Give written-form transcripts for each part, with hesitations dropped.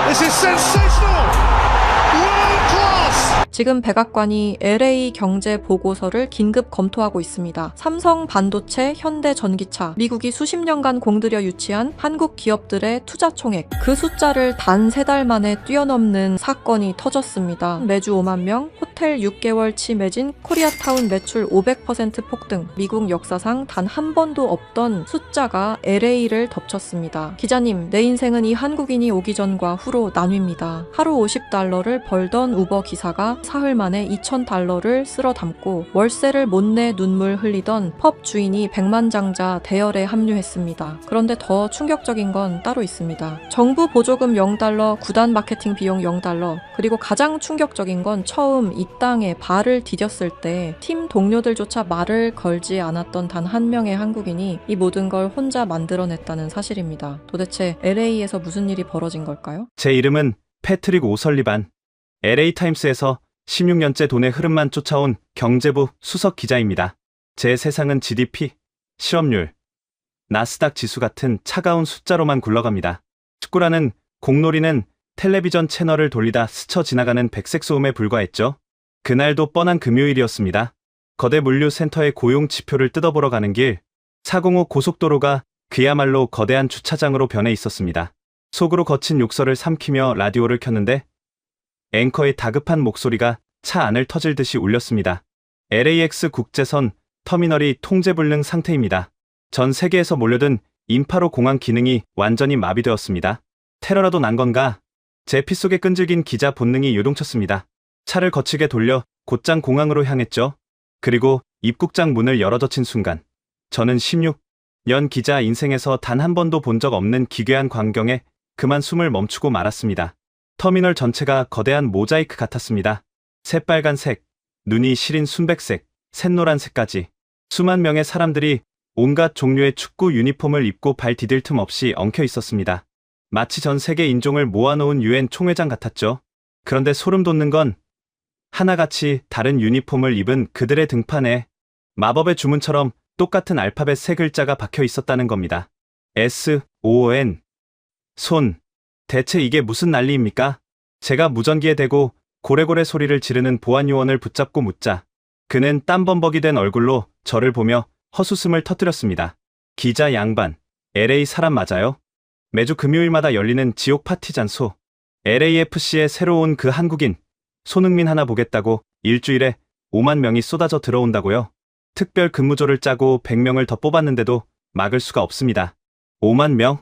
This is sensational! World class! 지금 백악관이 LA 경제 보고서를 긴급 검토하고 있습니다. 삼성 반도체, 현대 전기차, 미국이 수십 년간 공들여 유치한 한국 기업들의 투자 총액, 그 숫자를 단 3달 만에 뛰어넘는 사건이 터졌습니다. 매주 5만 명, 호텔 6개월치 매진, 코리아타운 매출 500% 폭등, 미국 역사상 단 한 번도 없던 숫자가 LA를 덮쳤습니다. 기자님, 내 인생은 이 한국인이 오기 전과 후로 나뉩니다. 하루 $50를 벌던 우버 기사가 사흘 만에 $2,000를 쓸어 담고 월세를 못 내 눈물 흘리던 펍 주인이 백만장자 대열에 합류했습니다. 그런데 더 충격적인 건 따로 있습니다. 정부 보조금 $0, 구단 마케팅 비용 $0, 그리고 가장 충격적인 건 처음 이 땅에 발을 디뎠을 때 팀 동료들조차 말을 걸지 않았던 단 한 명의 한국인이 이 모든 걸 혼자 만들어냈다는 사실입니다. 도대체 LA에서 무슨 일이 벌어진 걸까요? 제 이름은 패트릭 오설리반. LA타임스에서 16년째 돈의 흐름만 쫓아온 경제부 수석 기자입니다. 제 세상은 GDP, 실업률, 나스닥 지수 같은 차가운 숫자로만 굴러갑니다. 축구라는 공놀이는 텔레비전 채널을 돌리다 스쳐 지나가는 백색 소음에 불과했죠. 그날도 뻔한 금요일이었습니다. 거대 물류센터의 고용 지표를 뜯어보러 가는 길, 405 고속도로가 그야말로 거대한 주차장으로 변해 있었습니다. 속으로 거친 욕설을 삼키며 라디오를 켰는데 앵커의 다급한 목소리가 차 안을 터질 듯이 울렸습니다. LAX 국제선 터미널이 통제불능 상태입니다. 전 세계에서 몰려든 인파로 공항 기능이 완전히 마비되었습니다. 테러라도 난 건가? 제 피 속에 끈질긴 기자 본능이 요동쳤습니다. 차를 거칠게 돌려 곧장 공항으로 향했죠. 그리고 입국장 문을 열어젖힌 순간 저는 16년 기자 인생에서 단 한 번도 본 적 없는 기괴한 광경에 그만 숨을 멈추고 말았습니다. 터미널 전체가 거대한 모자이크 같았습니다. 새빨간색, 눈이 시린 순백색, 샛노란색까지 수만 명의 사람들이 온갖 종류의 축구 유니폼을 입고 발 디딜 틈 없이 엉켜 있었습니다. 마치 전 세계 인종을 모아놓은 유엔 총회장 같았죠. 그런데 소름 돋는 건 하나같이 다른 유니폼을 입은 그들의 등판에 마법의 주문처럼 똑같은 알파벳 3글자가 박혀 있었다는 겁니다. SON. 손. 대체 이게 무슨 난리입니까? 제가 무전기에 대고 고래고래 소리를 지르는 보안 요원을 붙잡고 묻자 그는 땀범벅이 된 얼굴로 저를 보며 헛웃음을 터뜨렸습니다. 기자 양반, LA 사람 맞아요? 매주 금요일마다 열리는 지옥 파티잔소 LAFC에 새로 온 그 한국인 손흥민 하나 보겠다고 일주일에 5만 명이 쏟아져 들어온다고요? 특별 근무조를 짜고 100명을 더 뽑았는데도 막을 수가 없습니다. 5만 명?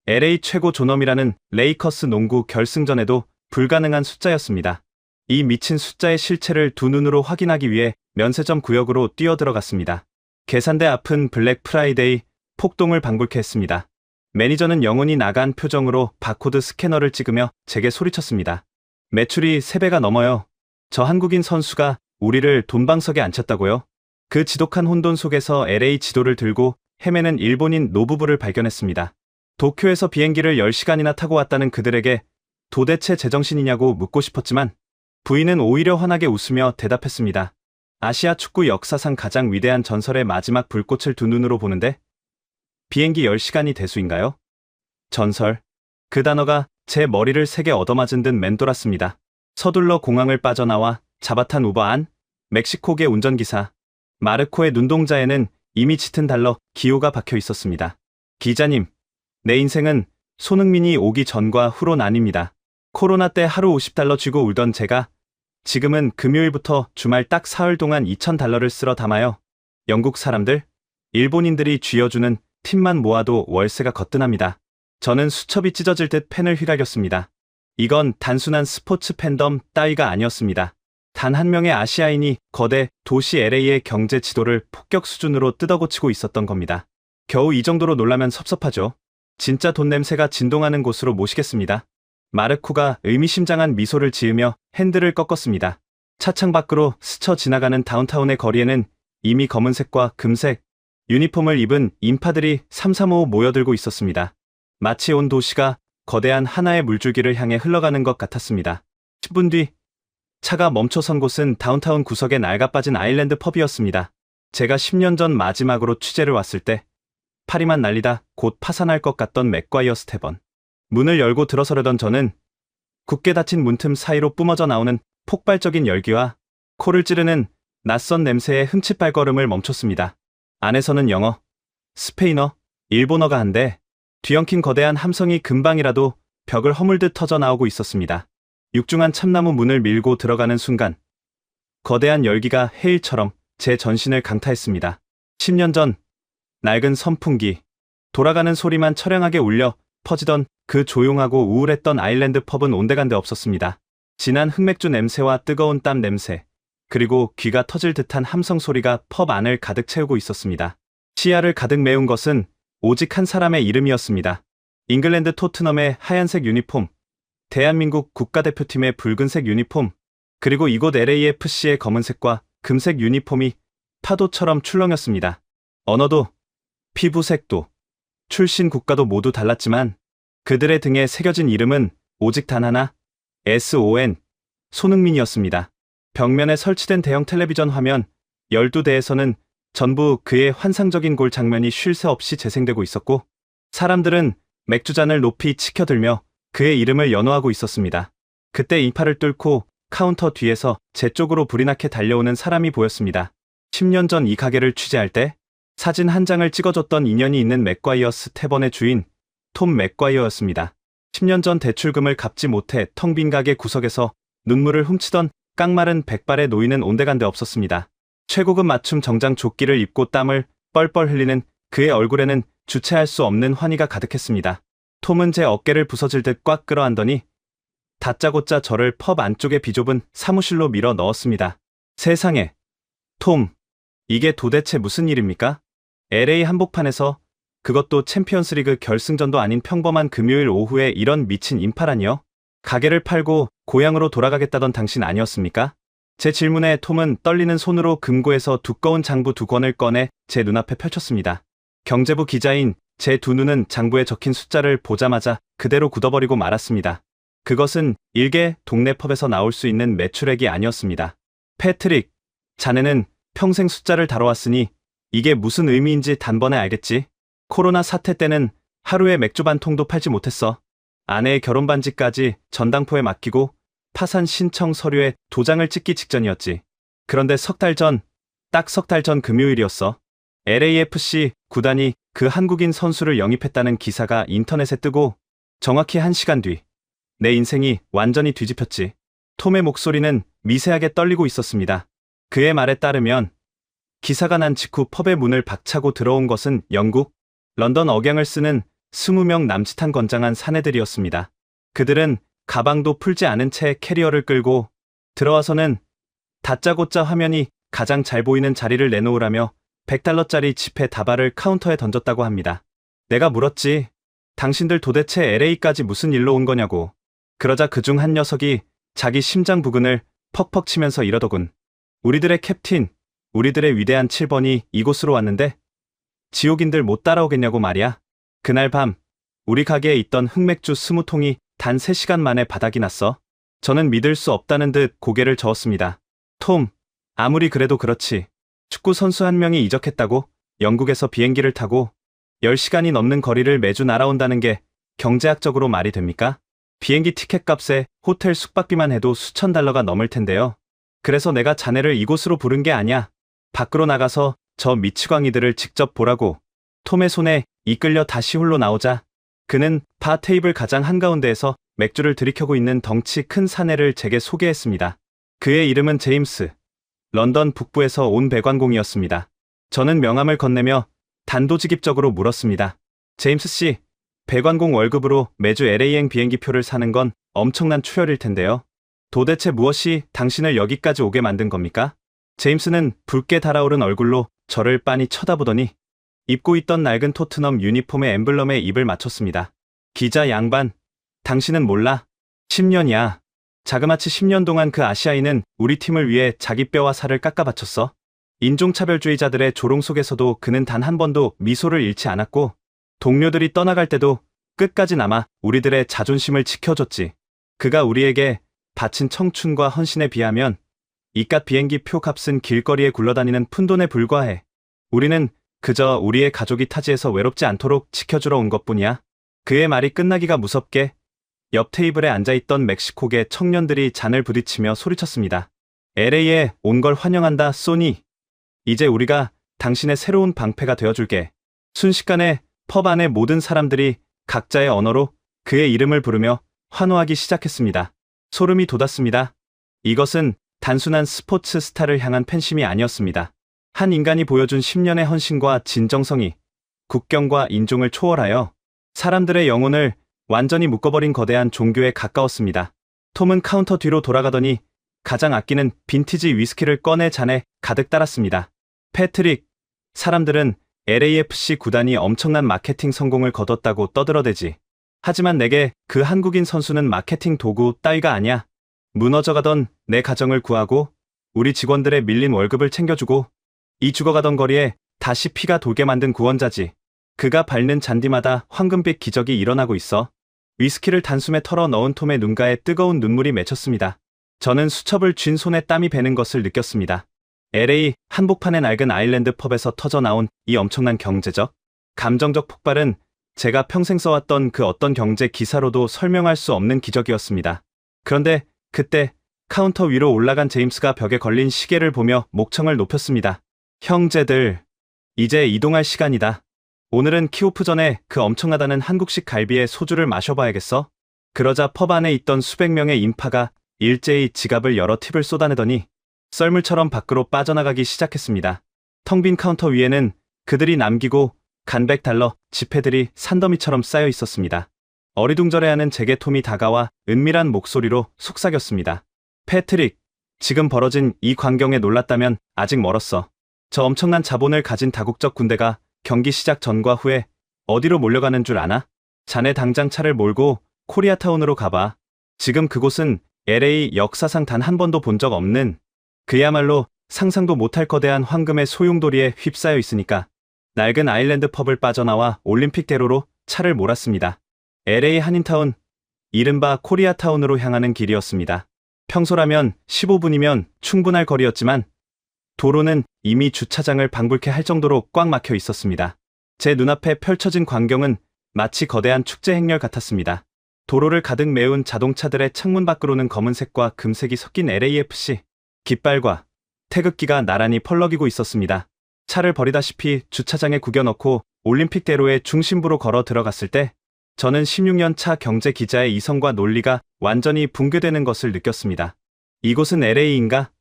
LA 최고 존엄이라는 레이커스 농구 결승전에도 불가능한 숫자였습니다. 이 미친 숫자의 실체를 두 눈으로 확인하기 위해 면세점 구역으로 뛰어들어갔습니다. 계산대 앞은 블랙 프라이데이 폭동을 방불케 했습니다. 매니저는 영혼이 나간 표정으로 바코드 스캐너를 찍으며 제게 소리쳤습니다. 매출이 3배가 넘어요. 저 한국인 선수가 우리를 돈방석에 앉혔다고요? 그 지독한 혼돈 속에서 LA 지도를 들고 헤매는 일본인 노부부를 발견했습니다. 도쿄에서 비행기를 10시간이나 타고 왔다는 그들에게 도대체 제정신이냐고 묻고 싶었지만 부인은 오히려 환하게 웃으며 대답했습니다. 아시아 축구 역사상 가장 위대한 전설의 마지막 불꽃을 두 눈으로 보는데 비행기 10시간이 대수인가요? 전설. 그 단어가 제 머리를 세게 얻어맞은 듯 맴돌았습니다. 서둘러 공항을 빠져나와 잡아탄 우버 안 멕시코계 운전기사 마르코의 눈동자에는 이미 짙은 달러 기호가 박혀 있었습니다. 기자님, 내 인생은 손흥민이 오기 전과 후로 나뉩니다. 코로나 때 하루 $50 쥐고 울던 제가 지금은 금요일부터 주말 딱 사흘 동안 $2,000를 쓸어 담아요. 영국 사람들, 일본인들이 쥐어주는 팁만 모아도 월세가 거뜬합니다. 저는 수첩이 찢어질 듯 펜을 휘갈겼습니다. 이건 단순한 스포츠 팬덤 따위가 아니었습니다. 단 한 명의 아시아인이 거대 도시 LA의 경제 지도를 폭격 수준으로 뜯어고치고 있었던 겁니다. 겨우 이 정도로 놀라면 섭섭하죠. 진짜 돈 냄새가 진동하는 곳으로 모시겠습니다. 마르코가 의미심장한 미소를 지으며 핸들을 꺾었습니다. 차창 밖으로 스쳐 지나가는 다운타운의 거리에는 이미 검은색과 금색 유니폼을 입은 인파들이 삼삼오오 모여들고 있었습니다. 마치 온 도시가 거대한 하나의 물줄기를 향해 흘러가는 것 같았습니다. 10분 뒤 차가 멈춰선 곳은 다운타운 구석에 낡아빠진 아일랜드 펍이었습니다. 제가 10년 전 마지막으로 취재를 왔을 때 파리만 날리다 곧 파산할 것 같던 맥과이어 스테번. 문을 열고 들어서려던 저는 굳게 닫힌 문틈 사이로 뿜어져 나오는 폭발적인 열기와 코를 찌르는 낯선 냄새에 흠칫 발걸음을 멈췄습니다. 안에서는 영어, 스페인어, 일본어가 한데 뒤엉킨 거대한 함성이 금방이라도 벽을 허물듯 터져 나오고 있었습니다. 육중한 참나무 문을 밀고 들어가는 순간 거대한 열기가 해일처럼 제 전신을 강타했습니다. 10년 전 낡은 선풍기, 돌아가는 소리만 처량하게 울려 퍼지던 그 조용하고 우울했던 아일랜드 펍은 온데간데 없었습니다. 진한 흑맥주 냄새와 뜨거운 땀 냄새, 그리고 귀가 터질 듯한 함성 소리가 펍 안을 가득 채우고 있었습니다. 시야를 가득 메운 것은 오직 한 사람의 이름이었습니다. 잉글랜드 토트넘의 하얀색 유니폼, 대한민국 국가대표팀의 붉은색 유니폼, 그리고 이곳 LAFC의 검은색과 금색 유니폼이 파도처럼 출렁였습니다. 언어도, 피부색도, 출신 국가도 모두 달랐지만 그들의 등에 새겨진 이름은 오직 단 하나, SON, 손흥민이었습니다. 벽면에 설치된 대형 텔레비전 화면 12대에서는 전부 그의 환상적인 골 장면이 쉴 새 없이 재생되고 있었고, 사람들은 맥주잔을 높이 치켜들며 그의 이름을 연호하고 있었습니다. 그때 인파를 뚫고 카운터 뒤에서 제 쪽으로 불이 나게 달려오는 사람이 보였습니다. 10년 전 이 가게를 취재할 때 사진 한 장을 찍어줬던 인연이 있는 맥과이어스 태번의 주인 톰 맥과이어였습니다. 10년 전 대출금을 갚지 못해 텅 빈 가게 구석에서 눈물을 훔치던 깡마른 백발의 노인은 온데간데 없었습니다. 최고급 맞춤 정장 조끼를 입고 땀을 뻘뻘 흘리는 그의 얼굴에는 주체할 수 없는 환희가 가득했습니다. 톰은 제 어깨를 부서질 듯 꽉 끌어안더니 다짜고짜 저를 펍 안쪽의 비좁은 사무실로 밀어 넣었습니다. 세상에, 톰, 이게 도대체 무슨 일입니까? LA 한복판에서, 그것도 챔피언스리그 결승전도 아닌 평범한 금요일 오후에 이런 미친 인파라니요? 가게를 팔고 고향으로 돌아가겠다던 당신 아니었습니까? 제 질문에 톰은 떨리는 손으로 금고에서 두꺼운 장부 2권을 꺼내 제 눈앞에 펼쳤습니다. 경제부 기자인 제 두 눈은 장부에 적힌 숫자를 보자마자 그대로 굳어버리고 말았습니다. 그것은 일개 동네 펍에서 나올 수 있는 매출액이 아니었습니다. 패트릭, 자네는 평생 숫자를 다뤄왔으니 이게 무슨 의미인지 단번에 알겠지? 코로나 사태 때는 하루에 맥주 반 통도 팔지 못했어. 아내의 결혼 반지까지 전당포에 맡기고 파산 신청 서류에 도장을 찍기 직전이었지. 그런데 딱 석 달 전 금요일이었어. LAFC 구단이 그 한국인 선수를 영입했다는 기사가 인터넷에 뜨고 정확히 1시간 뒤 내 인생이 완전히 뒤집혔지. 톰의 목소리는 미세하게 떨리고 있었습니다. 그의 말에 따르면 기사가 난 직후 펍의 문을 박차고 들어온 것은 영국, 런던 억양을 쓰는 20명 남짓한 건장한 사내들이었습니다. 그들은 가방도 풀지 않은 채 캐리어를 끌고 들어와서는 다짜고짜 화면이 가장 잘 보이는 자리를 내놓으라며 $100짜리 지폐 다발을 카운터에 던졌다고 합니다. 내가 물었지. 당신들 도대체 LA까지 무슨 일로 온 거냐고. 그러자 그중 한 녀석이 자기 심장 부근을 퍽퍽 치면서 이러더군. 우리들의 캡틴, 우리들의 위대한 7번이 이곳으로 왔는데 지옥인들 못 따라오겠냐고 말이야. 그날 밤 우리 가게에 있던 흑맥주 20통이 단 3시간 만에 바닥이 났어. 저는 믿을 수 없다는 듯 고개를 저었습니다. 톰, 아무리 그래도 그렇지. 축구 선수 한 명이 이적했다고 영국에서 비행기를 타고 10시간이 넘는 거리를 매주 날아온다는 게 경제학적으로 말이 됩니까? 비행기 티켓 값에 호텔 숙박비만 해도 수천 달러가 넘을 텐데요. 그래서 내가 자네를 이곳으로 부른 게 아니야. 밖으로 나가서 저 미치광이들을 직접 보라고. 톰의 손에 이끌려 다시 홀로 나오자 그는 바 테이블 가장 한가운데에서 맥주를 들이켜고 있는 덩치 큰 사내를 제게 소개했습니다. 그의 이름은 제임스. 런던 북부에서 온 배관공이었습니다. 저는 명함을 건네며 단도직입적으로 물었습니다. 제임스 씨, 배관공 월급으로 매주 LA행 비행기표를 사는 건 엄청난 추혈일 텐데요. 도대체 무엇이 당신을 여기까지 오게 만든 겁니까? 제임스는 붉게 달아오른 얼굴로 저를 빤히 쳐다보더니 입고 있던 낡은 토트넘 유니폼의 엠블럼에 입을 맞췄습니다. 기자 양반, 당신은 몰라. 10년이야. 자그마치 10년 동안 그 아시아인은 우리 팀을 위해 자기 뼈와 살을 깎아 바쳤어. 인종차별주의자들의 조롱 속에서도 그는 단 한 번도 미소를 잃지 않았고 동료들이 떠나갈 때도 끝까지 남아 우리들의 자존심을 지켜줬지. 그가 우리에게 바친 청춘과 헌신에 비하면 이깟 비행기 표 값은 길거리에 굴러다니는 푼돈에 불과해. 우리는 그저 우리의 가족이 타지에서 외롭지 않도록 지켜주러 온 것뿐이야. 그의 말이 끝나기가 무섭게 옆 테이블에 앉아있던 멕시코계 청년들이 잔을 부딪히며 소리쳤습니다. LA에 온 걸 환영한다, 소니. 이제 우리가 당신의 새로운 방패가 되어줄게. 순식간에 펍 안의 모든 사람들이 각자의 언어로 그의 이름을 부르며 환호하기 시작했습니다. 소름이 돋았습니다. 이것은 단순한 스포츠 스타를 향한 팬심이 아니었습니다. 한 인간이 보여준 10년의 헌신과 진정성이 국경과 인종을 초월하여 사람들의 영혼을 완전히 묶어버린 거대한 종교에 가까웠습니다. 톰은 카운터 뒤로 돌아가더니 가장 아끼는 빈티지 위스키를 꺼내 잔에 가득 따랐습니다. 패트릭, 사람들은 LAFC 구단이 엄청난 마케팅 성공을 거뒀다고 떠들어대지. 하지만 내게 그 한국인 선수는 마케팅 도구 따위가 아니야. 무너져가던 내 가정을 구하고 우리 직원들의 밀린 월급을 챙겨주고 이 죽어가던 거리에 다시 피가 돌게 만든 구원자지. 그가 밟는 잔디마다 황금빛 기적이 일어나고 있어. 위스키를 단숨에 털어 넣은 톰의 눈가에 뜨거운 눈물이 맺혔습니다. 저는 수첩을 쥔 손에 땀이 배는 것을 느꼈습니다. LA 한복판의 낡은 아일랜드 펍에서 터져나온 이 엄청난 경제적, 감정적 폭발은 제가 평생 써왔던 그 어떤 경제 기사로도 설명할 수 없는 기적이었습니다. 그런데 그때 카운터 위로 올라간 제임스가 벽에 걸린 시계를 보며 목청을 높였습니다. 형제들, 이제 이동할 시간이다. 오늘은 키오프 전에 그 엄청나다는 한국식 갈비에 소주를 마셔봐야겠어. 그러자 펍 안에 있던 수백 명의 인파가 일제히 지갑을 열어 팁을 쏟아내더니 썰물처럼 밖으로 빠져나가기 시작했습니다. 텅 빈 카운터 위에는 그들이 남기고 간 $100 지폐들이 산더미처럼 쌓여 있었습니다. 어리둥절해하는 제게 톰이 다가와 은밀한 목소리로 속삭였습니다. 패트릭, 지금 벌어진 이 광경에 놀랐다면 아직 멀었어. 저 엄청난 자본을 가진 다국적 군대가 경기 시작 전과 후에 어디로 몰려가는 줄 아나? 자네 당장 차를 몰고 코리아타운으로 가봐. 지금 그곳은 LA 역사상 단 한 번도 본 적 없는 그야말로 상상도 못할 거대한 황금의 소용돌이에 휩싸여 있으니까. 낡은 아일랜드 펍을 빠져나와 올림픽대로로 차를 몰았습니다. LA 한인타운, 이른바 코리아타운으로 향하는 길이었습니다. 평소라면 15분이면 충분할 거리였지만 도로는 이미 주차장을 방불케 할 정도로 꽉 막혀 있었습니다. 제 눈앞에 펼쳐진 광경은 마치 거대한 축제 행렬 같았습니다. 도로를 가득 메운 자동차들의 창문 밖으로는 검은색과 금색이 섞인 LAFC 깃발과 태극기가 나란히 펄럭이고 있었습니다. 차를 버리다시피 주차장에 구겨넣고 올림픽대로의 중심부로 걸어 들어갔을 때 저는 16년 차 경제 기자의 이성과 논리가 완전히 붕괴되는 것을 느꼈습니다. 이곳은 LA인가?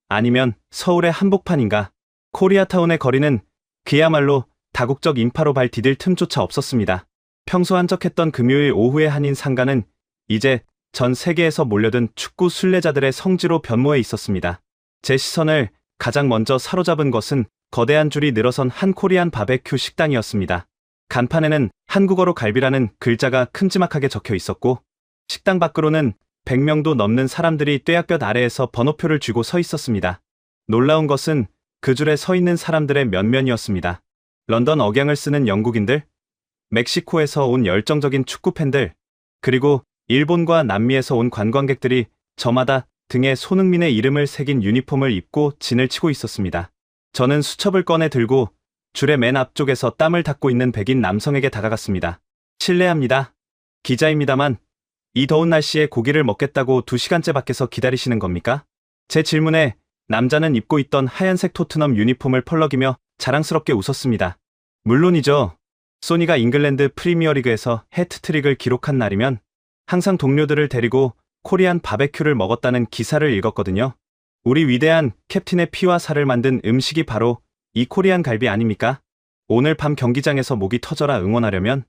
아니면 서울의 한복판인가? 코리아타운의 거리는 그야말로 다국적 인파로 발 디딜 틈조차 없었습니다. 평소 한적했던 금요일 오후의 한인 상가는 이제 전 세계에서 몰려든 축구 순례자들의 성지로 변모해 있었습니다. 제 시선을 가장 먼저 사로잡은 것은 거대한 줄이 늘어선 한 코리안 바베큐 식당이었습니다. 간판에는 한국어로 갈비라는 글자가 큼지막하게 적혀 있었고 식당 밖으로는 100명도 넘는 사람들이 뙤약볕 아래에서 번호표를 쥐고 서 있었습니다. 놀라운 것은 그 줄에 서 있는 사람들의 면면이었습니다. 런던 억양을 쓰는 영국인들, 멕시코에서 온 열정적인 축구팬들, 그리고 일본과 남미에서 온 관광객들이 저마다 등에 손흥민의 이름을 새긴 유니폼을 입고 진을 치고 있었습니다. 저는 수첩을 꺼내 들고 줄의 맨 앞쪽에서 땀을 닦고 있는 백인 남성에게 다가갔습니다. 실례합니다. 기자입니다만 이 더운 날씨에 고기를 먹겠다고 2시간째 밖에서 기다리시는 겁니까? 제 질문에 남자는 입고 있던 하얀색 토트넘 유니폼을 펄럭이며 자랑스럽게 웃었습니다. 물론이죠. 소니가 잉글랜드 프리미어리그에서 해트트릭을 기록한 날이면 항상 동료들을 데리고 코리안 바베큐를 먹었다는 기사를 읽었거든요. 우리 위대한 캡틴의 피와 살을 만든 음식이 바로 이 코리안 갈비 아닙니까? 오늘 밤 경기장에서 목이 터져라 응원하려면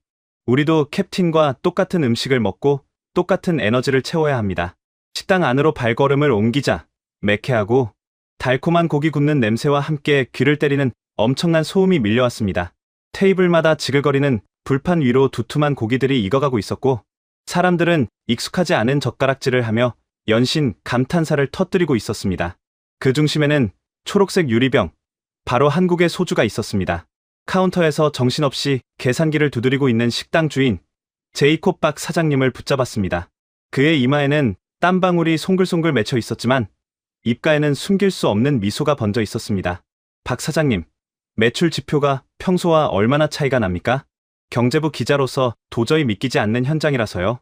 우리도 캡틴과 똑같은 음식을 먹고 똑같은 에너지를 채워야 합니다. 식당 안으로 발걸음을 옮기자 매캐하고 달콤한 고기 굽는 냄새와 함께 귀를 때리는 엄청난 소음이 밀려왔습니다. 테이블마다 지글거리는 불판 위로 두툼한 고기들이 익어가고 있었고 사람들은 익숙하지 않은 젓가락질을 하며 연신 감탄사를 터뜨리고 있었습니다. 그 중심에는 초록색 유리병, 바로 한국의 소주가 있었습니다. 카운터에서 정신없이 계산기를 두드리고 있는 식당 주인 제이콥 박 사장님을 붙잡았습니다. 그의 이마에는 땀방울이 송글송글 맺혀 있었지만 입가에는 숨길 수 없는 미소가 번져 있었습니다. 박 사장님, 매출 지표가 평소와 얼마나 차이가 납니까? 경제부 기자로서 도저히 믿기지 않는 현장이라서요.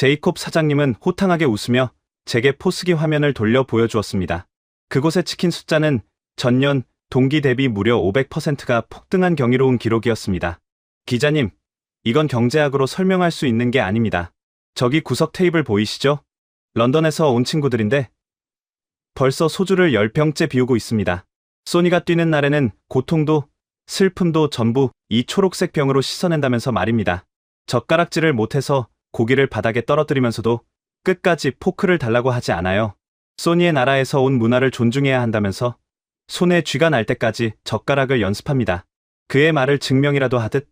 제이콥 사장님은 호탕하게 웃으며 제게 포스기 화면을 돌려 보여주었습니다. 그곳에 찍힌 숫자는 전년 동기 대비 무려 500%가 폭등한 경이로운 기록이었습니다. 기자님, 이건 경제학으로 설명할 수 있는 게 아닙니다. 저기 구석 테이블 보이시죠? 런던에서 온 친구들인데 벌써 소주를 10병째 비우고 있습니다. 소니가 뛰는 날에는 고통도 슬픔도 전부 이 초록색 병으로 씻어낸다면서 말입니다. 젓가락질을 못해서 고기를 바닥에 떨어뜨리면서도 끝까지 포크를 달라고 하지 않아요. 소니의 나라에서 온 문화를 존중해야 한다면서 손에 쥐가 날 때까지 젓가락을 연습합니다. 그의 말을 증명이라도 하듯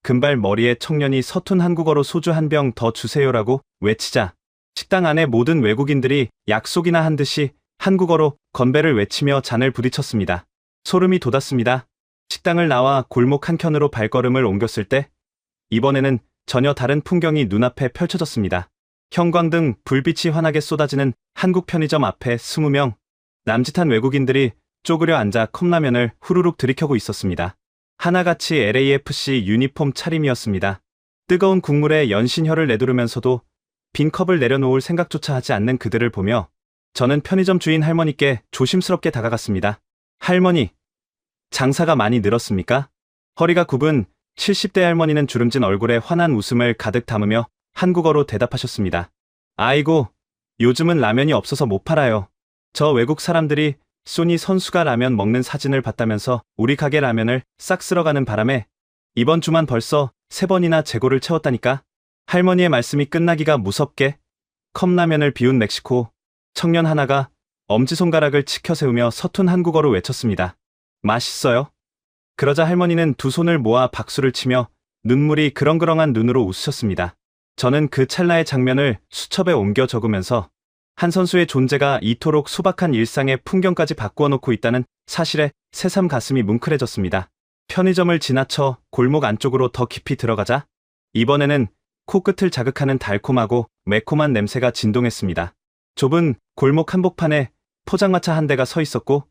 금발 머리의 청년이 서툰 한국어로 소주 한 병 더 주세요라고 외치자 식당 안의 모든 외국인들이 약속이나 한 듯이 한국어로 건배를 외치며 잔을 부딪혔습니다. 소름이 돋았습니다. 식당을 나와 골목 한켠으로 발걸음을 옮겼을 때 이번에는 전혀 다른 풍경이 눈앞에 펼쳐졌습니다. 형광등 불빛이 환하게 쏟아지는 한국 편의점 앞에 20명 남짓한 외국인들이 쪼그려 앉아 컵라면을 후루룩 들이켜고 있었습니다. 하나같이 LAFC 유니폼 차림이었습니다. 뜨거운 국물에 연신혀를 내두르면서도 빈 컵을 내려놓을 생각조차 하지 않는 그들을 보며 저는 편의점 주인 할머니께 조심스럽게 다가갔습니다. 할머니, 장사가 많이 늘었습니까? 허리가 굽은 70대 할머니는 주름진 얼굴에 환한 웃음을 가득 담으며 한국어로 대답하셨습니다. 아이고, 요즘은 라면이 없어서 못 팔아요. 저 외국 사람들이 소니 선수가 라면 먹는 사진을 봤다면서 우리 가게 라면을 싹 쓸어가는 바람에 이번 주만 벌써 3번이나 재고를 채웠다니까. 할머니의 말씀이 끝나기가 무섭게 컵라면을 비운 멕시코 청년 하나가 엄지손가락을 치켜 세우며 서툰 한국어로 외쳤습니다. 맛있어요? 그러자 할머니는 두 손을 모아 박수를 치며 눈물이 그렁그렁한 눈으로 웃으셨습니다. 저는 그 찰나의 장면을 수첩에 옮겨 적으면서 한 선수의 존재가 이토록 소박한 일상의 풍경까지 바꾸어 놓고 있다는 사실에 새삼 가슴이 뭉클해졌습니다. 편의점을 지나쳐 골목 안쪽으로 더 깊이 들어가자 이번에는 코끝을 자극하는 달콤하고 매콤한 냄새가 진동했습니다. 좁은 골목 한복판에 포장마차 한 대가 서 있었고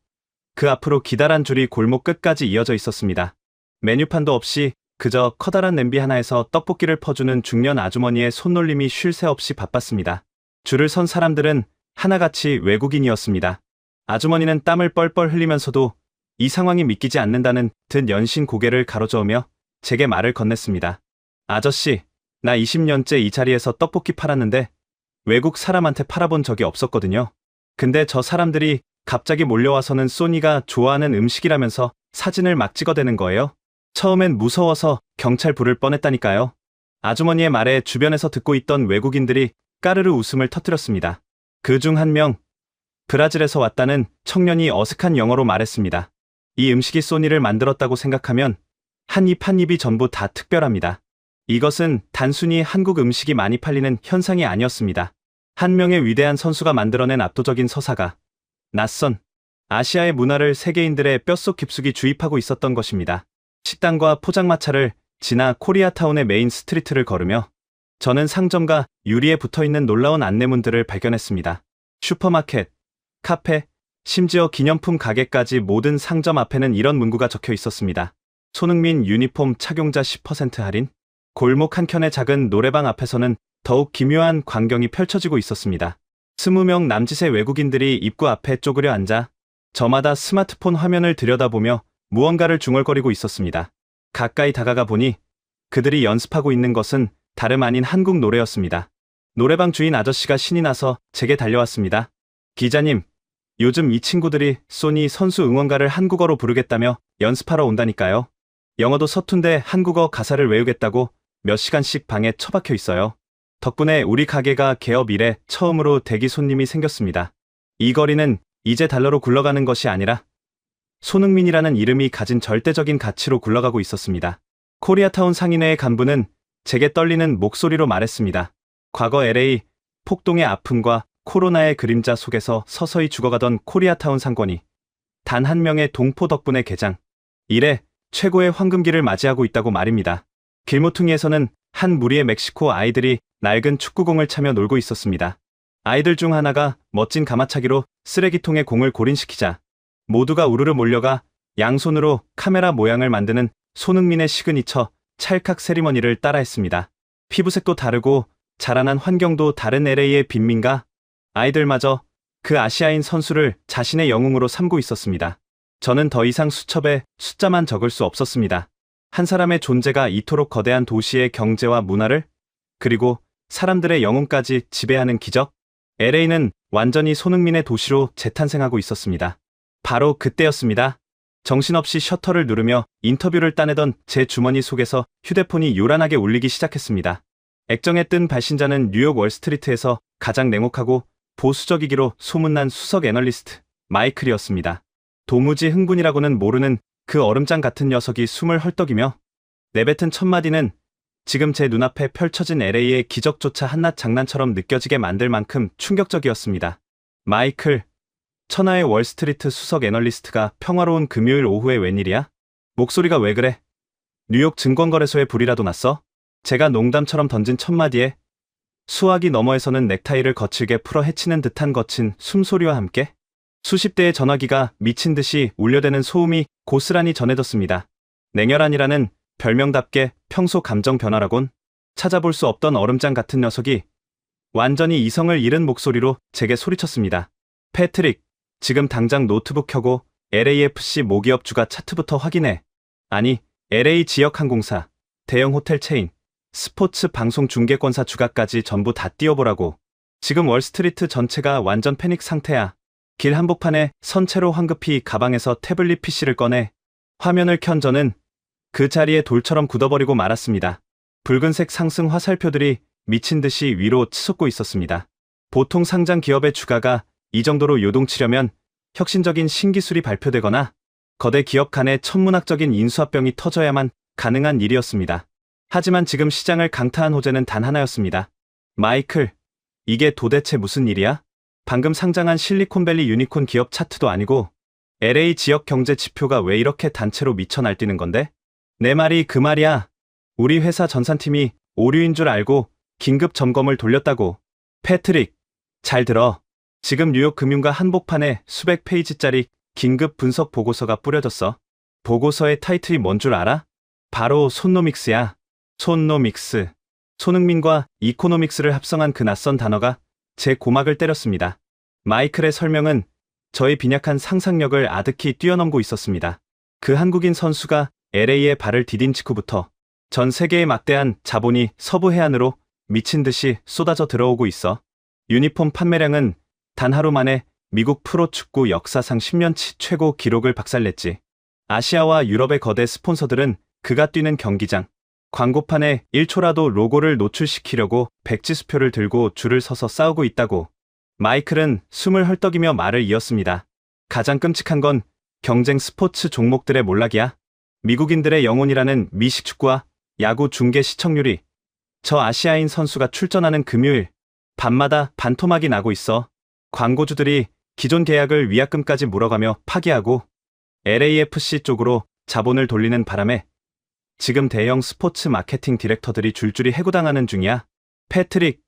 그 앞으로 기다란 줄이 골목 끝까지 이어져 있었습니다. 메뉴판도 없이 그저 커다란 냄비 하나에서 떡볶이를 퍼주는 중년 아주머니의 손놀림이 쉴 새 없이 바빴습니다. 줄을 선 사람들은 하나같이 외국인이었습니다. 아주머니는 땀을 뻘뻘 흘리면서도 이 상황이 믿기지 않는다는 듯 연신 고개를 가로저으며 제게 말을 건넸습니다. 아저씨, 나 20년째 이 자리에서 떡볶이 팔았는데 외국 사람한테 팔아본 적이 없었거든요. 근데 저 사람들이 갑자기 몰려와서는 소니가 좋아하는 음식이라면서 사진을 막 찍어대는 거예요. 처음엔 무서워서 경찰 부를 뻔했다니까요. 아주머니의 말에 주변에서 듣고 있던 외국인들이 까르르 웃음을 터뜨렸습니다. 그 중 한 명, 브라질에서 왔다는 청년이 어색한 영어로 말했습니다. 이 음식이 소니를 만들었다고 생각하면 한 입 한 입이 전부 다 특별합니다. 이것은 단순히 한국 음식이 많이 팔리는 현상이 아니었습니다. 한 명의 위대한 선수가 만들어낸 압도적인 서사가 낯선 아시아의 문화를 세계인들의 뼛속 깊숙이 주입하고 있었던 것입니다. 식당과 포장마차를 지나 코리아타운의 메인 스트리트를 걸으며 저는 상점과 유리에 붙어있는 놀라운 안내문들을 발견했습니다. 슈퍼마켓, 카페, 심지어 기념품 가게까지 모든 상점 앞에는 이런 문구가 적혀 있었습니다. 손흥민 유니폼 착용자 10% 할인? 골목 한켠의 작은 노래방 앞에서는 더욱 기묘한 광경이 펼쳐지고 있었습니다. 20명 남짓의 외국인들이 입구 앞에 쪼그려 앉아 저마다 스마트폰 화면을 들여다보며 무언가를 중얼거리고 있었습니다. 가까이 다가가 보니 그들이 연습하고 있는 것은 다름 아닌 한국 노래였습니다. 노래방 주인 아저씨가 신이 나서 제게 달려왔습니다. 기자님, 요즘 이 친구들이 소니 선수 응원가를 한국어로 부르겠다며 연습하러 온다니까요. 영어도 서툰데 한국어 가사를 외우겠다고 몇 시간씩 방에 처박혀 있어요. 덕분에 우리 가게가 개업 이래 처음으로 대기 손님이 생겼습니다. 이 거리는 이제 달러로 굴러가는 것이 아니라 손흥민이라는 이름이 가진 절대적인 가치로 굴러가고 있었습니다. 코리아타운 상인회의 간부는 제게 떨리는 목소리로 말했습니다. 과거 LA 폭동의 아픔과 코로나의 그림자 속에서 서서히 죽어가던 코리아타운 상권이 단 한 명의 동포 덕분에 개장 이래 최고의 황금기를 맞이하고 있다고 말입니다. 길모퉁이에서는 한 무리의 멕시코 아이들이 낡은 축구공을 차며 놀고 있었습니다. 아이들 중 하나가 멋진 가마차기로 쓰레기통에 공을 골인시키자 모두가 우르르 몰려가 양손으로 카메라 모양을 만드는 손흥민의 시그니처 찰칵 세리머니를 따라했습니다. 피부색도 다르고 자라난 환경도 다른 LA의 빈민가 아이들마저 그 아시아인 선수를 자신의 영웅으로 삼고 있었습니다. 저는 더 이상 수첩에 숫자만 적을 수 없었습니다. 한 사람의 존재가 이토록 거대한 도시의 경제와 문화를 그리고 사람들의 영혼까지 지배하는 기적? LA는 완전히 손흥민의 도시로 재탄생하고 있었습니다. 바로 그때였습니다. 정신없이 셔터를 누르며 인터뷰를 따내던 제 주머니 속에서 휴대폰이 요란하게 울리기 시작했습니다. 액정에 뜬 발신자는 뉴욕 월스트리트에서 가장 냉혹하고 보수적이기로 소문난 수석 애널리스트 마이클이었습니다. 도무지 흥분이라고는 모르는 그 얼음장 같은 녀석이 숨을 헐떡이며 내뱉은 첫마디는 지금 제 눈앞에 펼쳐진 LA의 기적조차 한낱 장난처럼 느껴지게 만들 만큼 충격적이었습니다. 마이클, 천하의 월스트리트 수석 애널리스트가 평화로운 금요일 오후에 웬일이야? 목소리가 왜 그래? 뉴욕 증권거래소에 불이라도 났어? 제가 농담처럼 던진 첫마디에 수화기 너머에서는 넥타이를 거칠게 풀어 헤치는 듯한 거친 숨소리와 함께 수십 대의 전화기가 미친 듯이 울려대는 소음이 고스란히 전해졌습니다. 냉혈한이라는 별명답게 평소 감정 변화라곤 찾아볼 수 없던 얼음장 같은 녀석이 완전히 이성을 잃은 목소리로 제게 소리쳤습니다. 패트릭, 지금 당장 노트북 켜고 LAFC 모기업 주가 차트부터 확인해. 아니, LA 지역항공사, 대형 호텔 체인, 스포츠 방송 중계권사 주가까지 전부 다 띄워보라고. 지금 월스트리트 전체가 완전 패닉 상태야. 길 한복판에 선체로 황급히 가방에서 태블릿 PC를 꺼내 화면을 켠 저는 그 자리에 돌처럼 굳어버리고 말았습니다. 붉은색 상승 화살표들이 미친 듯이 위로 치솟고 있었습니다. 보통 상장 기업의 주가가 이 정도로 요동치려면 혁신적인 신기술이 발표되거나 거대 기업 간의 천문학적인 인수합병이 터져야만 가능한 일이었습니다. 하지만 지금 시장을 강타한 호재는 단 하나였습니다. 마이클, 이게 도대체 무슨 일이야? 방금 상장한 실리콘밸리 유니콘 기업 차트도 아니고 LA 지역 경제 지표가 왜 이렇게 단체로 미쳐 날뛰는 건데? 내 말이 그 말이야. 우리 회사 전산팀이 오류인 줄 알고 긴급 점검을 돌렸다고. 패트릭, 잘 들어. 지금 뉴욕 금융가 한복판에 수백 페이지짜리 긴급 분석 보고서가 뿌려졌어. 보고서의 타이틀이 뭔 줄 알아? 바로 손노믹스야. 손노믹스. 손흥민과 이코노믹스를 합성한 그 낯선 단어가 제 고막을 때렸습니다. 마이클의 설명은 저의 빈약한 상상력을 아득히 뛰어넘고 있었습니다. 그 한국인 선수가 LA에 발을 디딘 직후부터 전 세계의 막대한 자본이 서부 해안으로 미친 듯이 쏟아져 들어오고 있어. 유니폼 판매량은 단 하루 만에 미국 프로축구 역사상 10년치 최고 기록을 박살냈지. 아시아와 유럽의 거대 스폰서들은 그가 뛰는 경기장, 광고판에 1초라도 로고를 노출시키려고 백지수표를 들고 줄을 서서 싸우고 있다고. 마이클은 숨을 헐떡이며 말을 이었습니다. 가장 끔찍한 건 경쟁 스포츠 종목들의 몰락이야. 미국인들의 영혼이라는 미식축구와 야구 중계 시청률이 저 아시아인 선수가 출전하는 금요일 밤마다 반토막이 나고 있어. 광고주들이 기존 계약을 위약금까지 물어가며 파기하고 LAFC 쪽으로 자본을 돌리는 바람에 지금 대형 스포츠 마케팅 디렉터들이 줄줄이 해고당하는 중이야. 패트릭,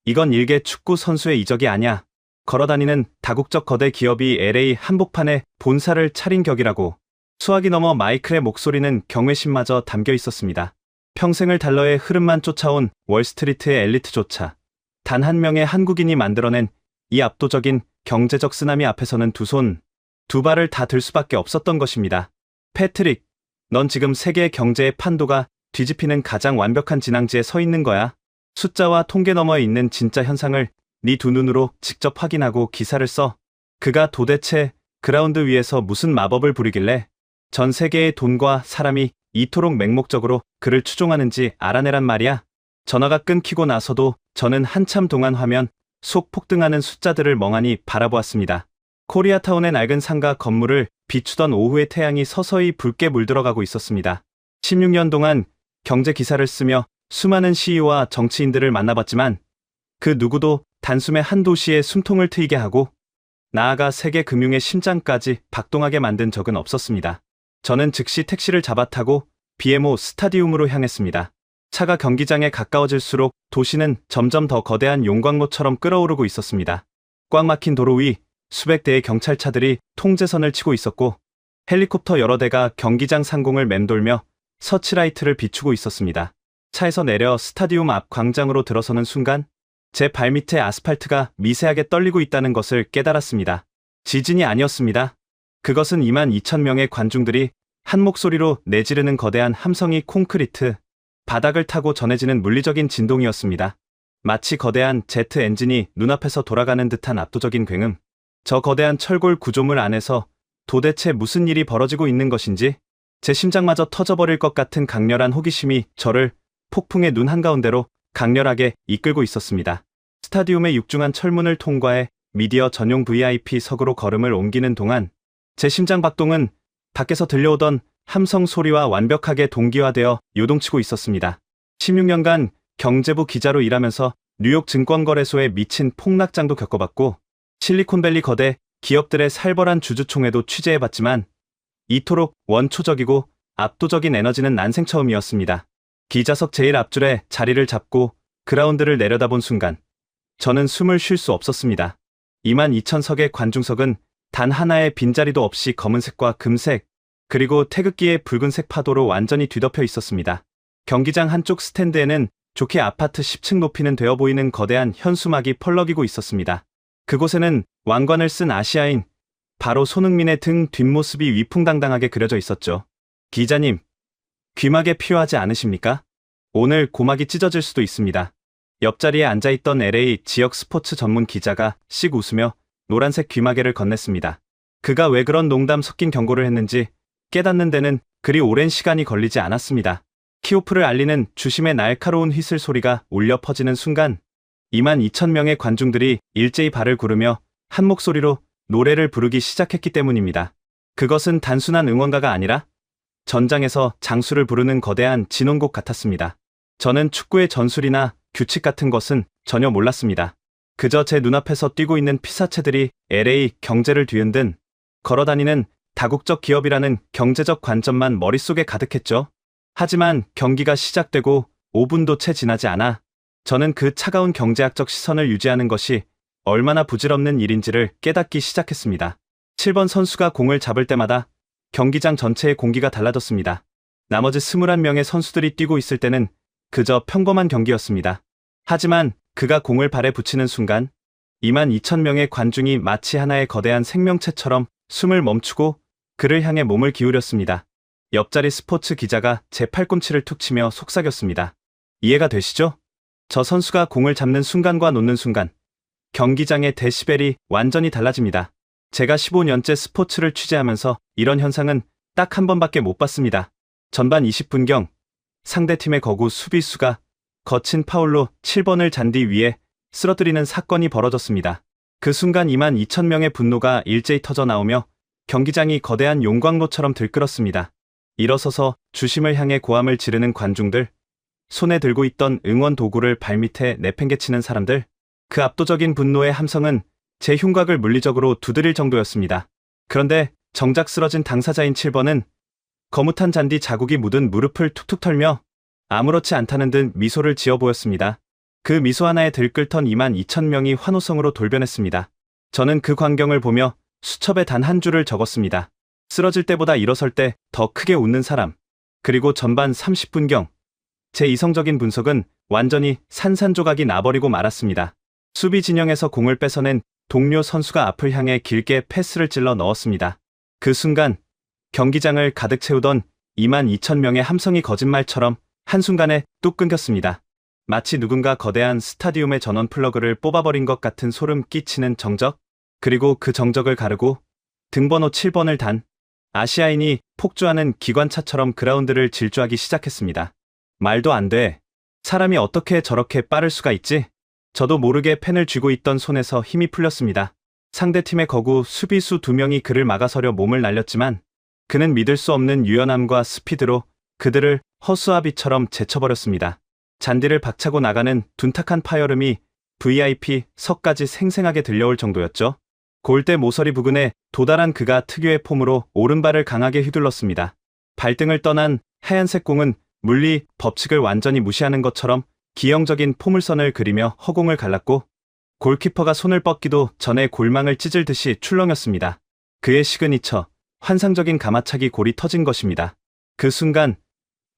이건 일개 축구 선수의 이적이 아니야. 걸어다니는 다국적 거대 기업이 LA 한복판에 본사를 차린 격이라고. 수화기 넘어 마이클의 목소리는 경외심마저 담겨 있었습니다. 평생을 달러의 흐름만 쫓아온 월스트리트의 엘리트조차 단 한 명의 한국인이 만들어낸 이 압도적인 경제적 쓰나미 앞에서는 두 발을 다 들 수밖에 없었던 것입니다. 패트릭, 넌 지금 세계 경제의 판도가 뒤집히는 가장 완벽한 진앙지에 서 있는 거야. 숫자와 통계 너머에 있는 진짜 현상을 네 두 눈으로 직접 확인하고 기사를 써. 그가 도대체 그라운드 위에서 무슨 마법을 부리길래 전 세계의 돈과 사람이 이토록 맹목적으로 그를 추종하는지 알아내란 말이야. 전화가 끊기고 나서도 저는 한참 동안 화면 속 폭등하는 숫자들을 멍하니 바라보았습니다. 코리아타운의 낡은 상가 건물을 비추던 오후의 태양이 서서히 붉게 물들어가고 있었습니다. 16년 동안 경제 기사를 쓰며 수많은 CEO와 정치인들을 만나봤지만 그 누구도 단숨에 한 도시에 숨통을 트이게 하고 나아가 세계 금융의 심장까지 박동하게 만든 적은 없었습니다. 저는 즉시 택시를 잡아타고 BMO 스타디움으로 향했습니다. 차가 경기장에 가까워질수록 도시는 점점 더 거대한 용광로처럼 끓어오르고 있었습니다. 꽉 막힌 도로 위 수백 대의 경찰차들이 통제선을 치고 있었고 헬리콥터 여러 대가 경기장 상공을 맴돌며 서치라이트를 비추고 있었습니다. 차에서 내려 스타디움 앞 광장으로 들어서는 순간 제 발밑에 아스팔트가 미세하게 떨리고 있다는 것을 깨달았습니다. 지진이 아니었습니다. 그것은 22,000명의 관중들이 한 목소리로 내지르는 거대한 함성이 콘크리트 바닥을 타고 전해지는 물리적인 진동이었습니다. 마치 거대한 제트 엔진이 눈앞에서 돌아가는 듯한 압도적인 굉음. 저 거대한 철골 구조물 안에서 도대체 무슨 일이 벌어지고 있는 것인지 제 심장마저 터져버릴 것 같은 강렬한 호기심이 저를 폭풍의 눈 한가운데로 강렬하게 이끌고 있었습니다. 스타디움의 육중한 철문을 통과해 미디어 전용 VIP석으로 걸음을 옮기는 동안 제 심장 박동은 밖에서 들려오던 함성 소리와 완벽하게 동기화되어 요동치고 있었습니다. 16년간 경제부 기자로 일하면서 뉴욕 증권거래소에 미친 폭락장도 겪어봤고 실리콘밸리 거대 기업들의 살벌한 주주총회도 취재해봤지만 이토록 원초적이고 압도적인 에너지는 난생 처음이었습니다. 기자석 제일 앞줄에 자리를 잡고 그라운드를 내려다본 순간 저는 숨을 쉴 수 없었습니다. 22,000석의 관중석은 단 하나의 빈자리도 없이 검은색과 금색 그리고 태극기의 붉은색 파도로 완전히 뒤덮여 있었습니다. 경기장 한쪽 스탠드에는 좋게 아파트 10층 높이는 되어 보이는 거대한 현수막이 펄럭이고 있었습니다. 그곳에는 왕관을 쓴 아시아인 바로 손흥민의 등 뒷모습이 위풍당당하게 그려져 있었죠. 기자님, 귀마개 필요하지 않으십니까? 오늘 고막이 찢어질 수도 있습니다. 옆자리에 앉아있던 LA 지역 스포츠 전문 기자가 씩 웃으며 노란색 귀마개를 건넸습니다. 그가 왜 그런 농담 섞인 경고를 했는지 깨닫는 데는 그리 오랜 시간이 걸리지 않았습니다. 키오프를 알리는 주심의 날카로운 휘슬 소리가 울려 퍼지는 순간 22,000명의 관중들이 일제히 발을 구르며 한 목소리로 노래를 부르기 시작했기 때문입니다. 그것은 단순한 응원가가 아니라 전장에서 장수를 부르는 거대한 진원곡 같았습니다. 저는 축구의 전술이나 규칙 같은 것은 전혀 몰랐습니다. 그저 제 눈앞에서 뛰고 있는 피사체들이 LA 경제를 뒤흔든 걸어다니는 다국적 기업이라는 경제적 관점만 머릿속에 가득했죠. 하지만 경기가 시작되고 5분도 채 지나지 않아 저는 그 차가운 경제학적 시선을 유지하는 것이 얼마나 부질없는 일인지를 깨닫기 시작했습니다. 7번 선수가 공을 잡을 때마다 경기장 전체의 공기가 달라졌습니다. 나머지 21명의 선수들이 뛰고 있을 때는 그저 평범한 경기였습니다. 하지만 그가 공을 발에 붙이는 순간 22,000명의 관중이 마치 하나의 거대한 생명체처럼 숨을 멈추고 그를 향해 몸을 기울였습니다. 옆자리 스포츠 기자가 제 팔꿈치를 툭 치며 속삭였습니다. 이해가 되시죠? 저 선수가 공을 잡는 순간과 놓는 순간 경기장의 데시벨이 완전히 달라집니다. 제가 15년째 스포츠를 취재하면서 이런 현상은 딱 한 번밖에 못 봤습니다. 전반 20분경 상대팀의 거구 수비수가 거친 파울로 7번을 잔디 위에 쓰러뜨리는 사건이 벌어졌습니다. 그 순간 22,000명의 분노가 일제히 터져 나오며 경기장이 거대한 용광로처럼 들끓었습니다. 일어서서 주심을 향해 고함을 지르는 관중들, 손에 들고 있던 응원 도구를 발밑에 내팽개치는 사람들, 그 압도적인 분노의 함성은 제 흉곽을 물리적으로 두드릴 정도였습니다. 그런데 정작 쓰러진 당사자인 7번은 거뭇한 잔디 자국이 묻은 무릎을 툭툭 털며 아무렇지 않다는 듯 미소를 지어 보였습니다. 그 미소 하나에 들끓던 22,000명이 환호성으로 돌변했습니다. 저는 그 광경을 보며 수첩에 단 한 줄을 적었습니다. 쓰러질 때보다 일어설 때 더 크게 웃는 사람. 그리고 전반 30분경 제 이성적인 분석은 완전히 산산조각이 나버리고 말았습니다. 수비 진영에서 공을 뺏어낸 동료 선수가 앞을 향해 길게 패스를 찔러 넣었습니다. 그 순간 경기장을 가득 채우던 22,000명의 함성이 거짓말처럼 한순간에 뚝 끊겼습니다. 마치 누군가 거대한 스타디움의 전원 플러그를 뽑아버린 것 같은 소름 끼치는 정적, 그리고 그 정적을 가르고 등번호 7번을 단 아시아인이 폭주하는 기관차처럼 그라운드를 질주하기 시작했습니다. 말도 안 돼. 사람이 어떻게 저렇게 빠를 수가 있지? 저도 모르게 펜을 쥐고 있던 손에서 힘이 풀렸습니다. 상대팀의 거구 수비수 2명이 그를 막아서려 몸을 날렸지만 그는 믿을 수 없는 유연함과 스피드로 그들을 허수아비처럼 제쳐버렸습니다. 잔디를 박차고 나가는 둔탁한 파열음이 VIP 석까지 생생하게 들려올 정도였죠. 골대 모서리 부근에 도달한 그가 특유의 폼으로 오른발을 강하게 휘둘렀습니다. 발등을 떠난 하얀색 공은 물리 법칙을 완전히 무시하는 것처럼 기형적인 포물선을 그리며 허공을 갈랐고 골키퍼가 손을 뻗기도 전에 골망을 찢을 듯이 출렁였습니다. 그의 시그니처, 환상적인 가마차기 골이 터진 것입니다. 그 순간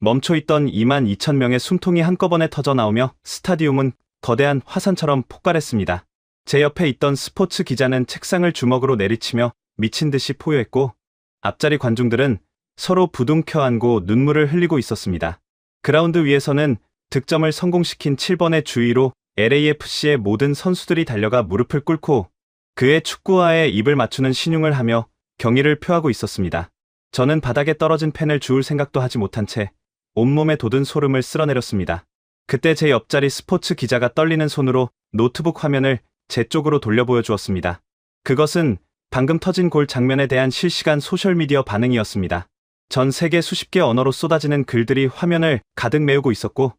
멈춰있던 22,000명의 숨통이 한꺼번에 터져 나오며 스타디움은 거대한 화산처럼 폭발했습니다. 제 옆에 있던 스포츠 기자는 책상을 주먹으로 내리치며 미친 듯이 포효했고, 앞자리 관중들은 서로 부둥켜 안고 눈물을 흘리고 있었습니다. 그라운드 위에서는 득점을 성공시킨 7번의 주위로 LAFC의 모든 선수들이 달려가 무릎을 꿇고 그의 축구화에 입을 맞추는 신용을 하며 경의를 표하고 있었습니다. 저는 바닥에 떨어진 펜을 주울 생각도 하지 못한 채 온몸에 돋은 소름을 쓸어내렸습니다. 그때 제 옆자리 스포츠 기자가 떨리는 손으로 노트북 화면을 제 쪽으로 돌려 보여주었습니다. 그것은 방금 터진 골 장면에 대한 실시간 소셜미디어 반응이었습니다. 전 세계 수십 개 언어로 쏟아지는 글들이 화면을 가득 메우고 있었고,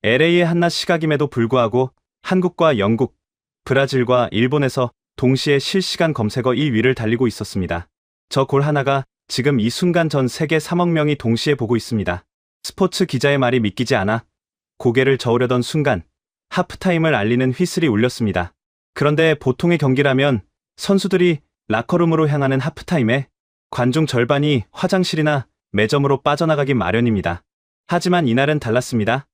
LA의 한낮 시각임에도 불구하고 한국과 영국, 브라질과 일본에서 동시에 실시간 검색어 1위를 달리고 있었습니다. 저 골 하나가 지금 이 순간 전 세계 3억 명이 동시에 보고 있습니다. 스포츠 기자의 말이 믿기지 않아 고개를 저으려던 순간 하프타임을 알리는 휘슬이 울렸습니다. 그런데 보통의 경기라면 선수들이 라커룸으로 향하는 하프타임에 관중 절반이 화장실이나 매점으로 빠져나가기 마련입니다. 하지만 이날은 달랐습니다.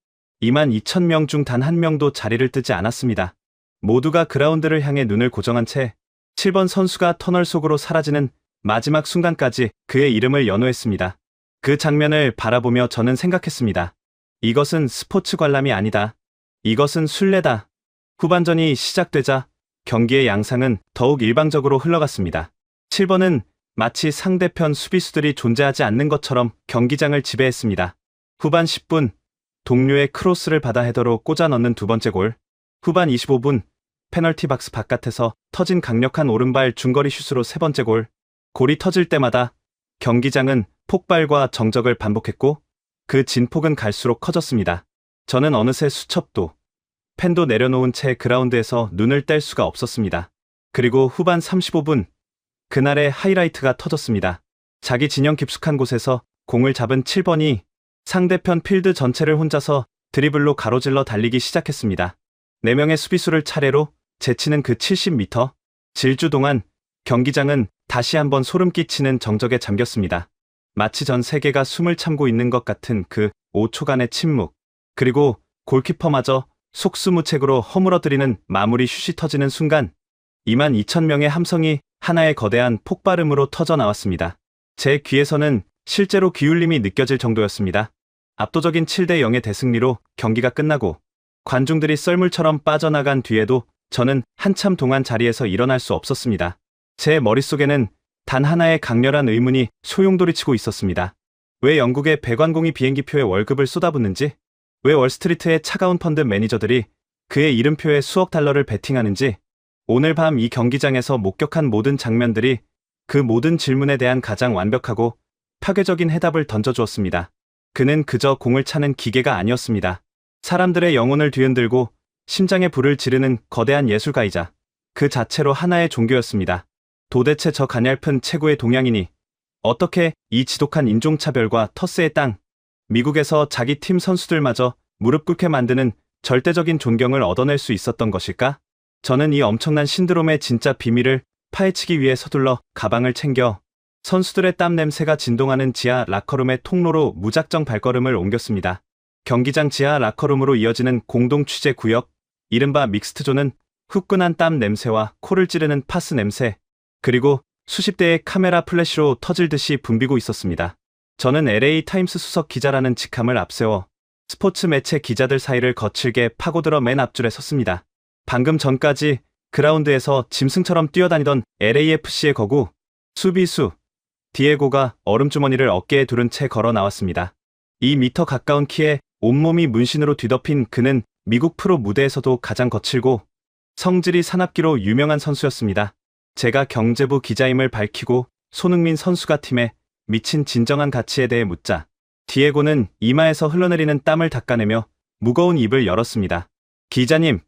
22,000명 중 단 한 명도 자리를 뜨지 않았습니다. 모두가 그라운드를 향해 눈을 고정한 채 7번 선수가 터널 속으로 사라지는 마지막 순간까지 그의 이름을 연호했습니다. 그 장면을 바라보며 저는 생각했습니다. 이것은 스포츠 관람이 아니다. 이것은 순례다. 후반전이 시작되자 경기의 양상은 더욱 일방적으로 흘러갔습니다. 7번은 마치 상대편 수비수들이 존재하지 않는 것처럼 경기장을 지배했습니다. 후반 10분, 동료의 크로스를 받아 헤더로 꽂아 넣는 두 번째 골. 후반 25분, 페널티 박스 바깥에서 터진 강력한 오른발 중거리 슛으로 세 번째 골. 골이 터질 때마다 경기장은 폭발과 정적을 반복했고, 그 진폭은 갈수록 커졌습니다. 저는 어느새 수첩도, 펜도 내려놓은 채 그라운드에서 눈을 뗄 수가 없었습니다. 그리고 후반 35분, 그날의 하이라이트가 터졌습니다. 자기 진영 깊숙한 곳에서 공을 잡은 7번이 상대편 필드 전체를 혼자서 드리블로 가로질러 달리기 시작했습니다. 4명의 수비수를 차례로 제치는 그 70m, 질주 동안 경기장은 다시 한번 소름 끼치는 정적에 잠겼습니다. 마치 전 세계가 숨을 참고 있는 것 같은 그 5초간의 침묵, 그리고 골키퍼마저 속수무책으로 허물어뜨리는 마무리 슛이 터지는 순간 22,000명의 함성이 하나의 거대한 폭발음으로 터져 나왔습니다. 제 귀에서는 실제로 귀울림이 느껴질 정도였습니다. 압도적인 7대 0의 대승리로 경기가 끝나고 관중들이 썰물처럼 빠져나간 뒤에도 저는 한참 동안 자리에서 일어날 수 없었습니다. 제 머릿속에는 단 하나의 강렬한 의문이 소용돌이치고 있었습니다. 왜 영국의 배관공이 비행기표에 월급을 쏟아붓는지, 왜 월스트리트의 차가운 펀드 매니저들이 그의 이름표에 수억 달러를 베팅하는지, 오늘 밤 이 경기장에서 목격한 모든 장면들이 그 모든 질문에 대한 가장 완벽하고 파괴적인 해답을 던져주었습니다. 그는 그저 공을 차는 기계가 아니었습니다. 사람들의 영혼을 뒤흔들고 심장에 불을 지르는 거대한 예술가이자 그 자체로 하나의 종교였습니다. 도대체 저 가냘픈 최고의 동양인이 어떻게 이 지독한 인종차별과 텃세의 땅, 미국에서 자기 팀 선수들마저 무릎 꿇게 만드는 절대적인 존경을 얻어낼 수 있었던 것일까? 저는 이 엄청난 신드롬의 진짜 비밀을 파헤치기 위해 서둘러 가방을 챙겨 선수들의 땀 냄새가 진동하는 지하 라커룸의 통로로 무작정 발걸음을 옮겼습니다. 경기장 지하 라커룸으로 이어지는 공동 취재 구역, 이른바 믹스트존은 후끈한 땀 냄새와 코를 찌르는 파스 냄새, 그리고 수십 대의 카메라 플래시로 터질 듯이 붐비고 있었습니다. 저는 LA 타임스 수석 기자라는 직함을 앞세워 스포츠 매체 기자들 사이를 거칠게 파고들어 맨 앞줄에 섰습니다. 방금 전까지 그라운드에서 짐승처럼 뛰어다니던 LAFC의 거구, 수비수 디에고가 얼음주머니를 어깨에 두른 채 걸어 나왔습니다. 2m 가까운 키에 온몸이 문신으로 뒤덮인 그는 미국 프로 무대에서도 가장 거칠고 성질이 사납기로 유명한 선수였습니다. 제가 경제부 기자임을 밝히고 손흥민 선수가 팀에 미친 진정한 가치에 대해 묻자 디에고는 이마에서 흘러내리는 땀을 닦아내며 무거운 입을 열었습니다. 기자님,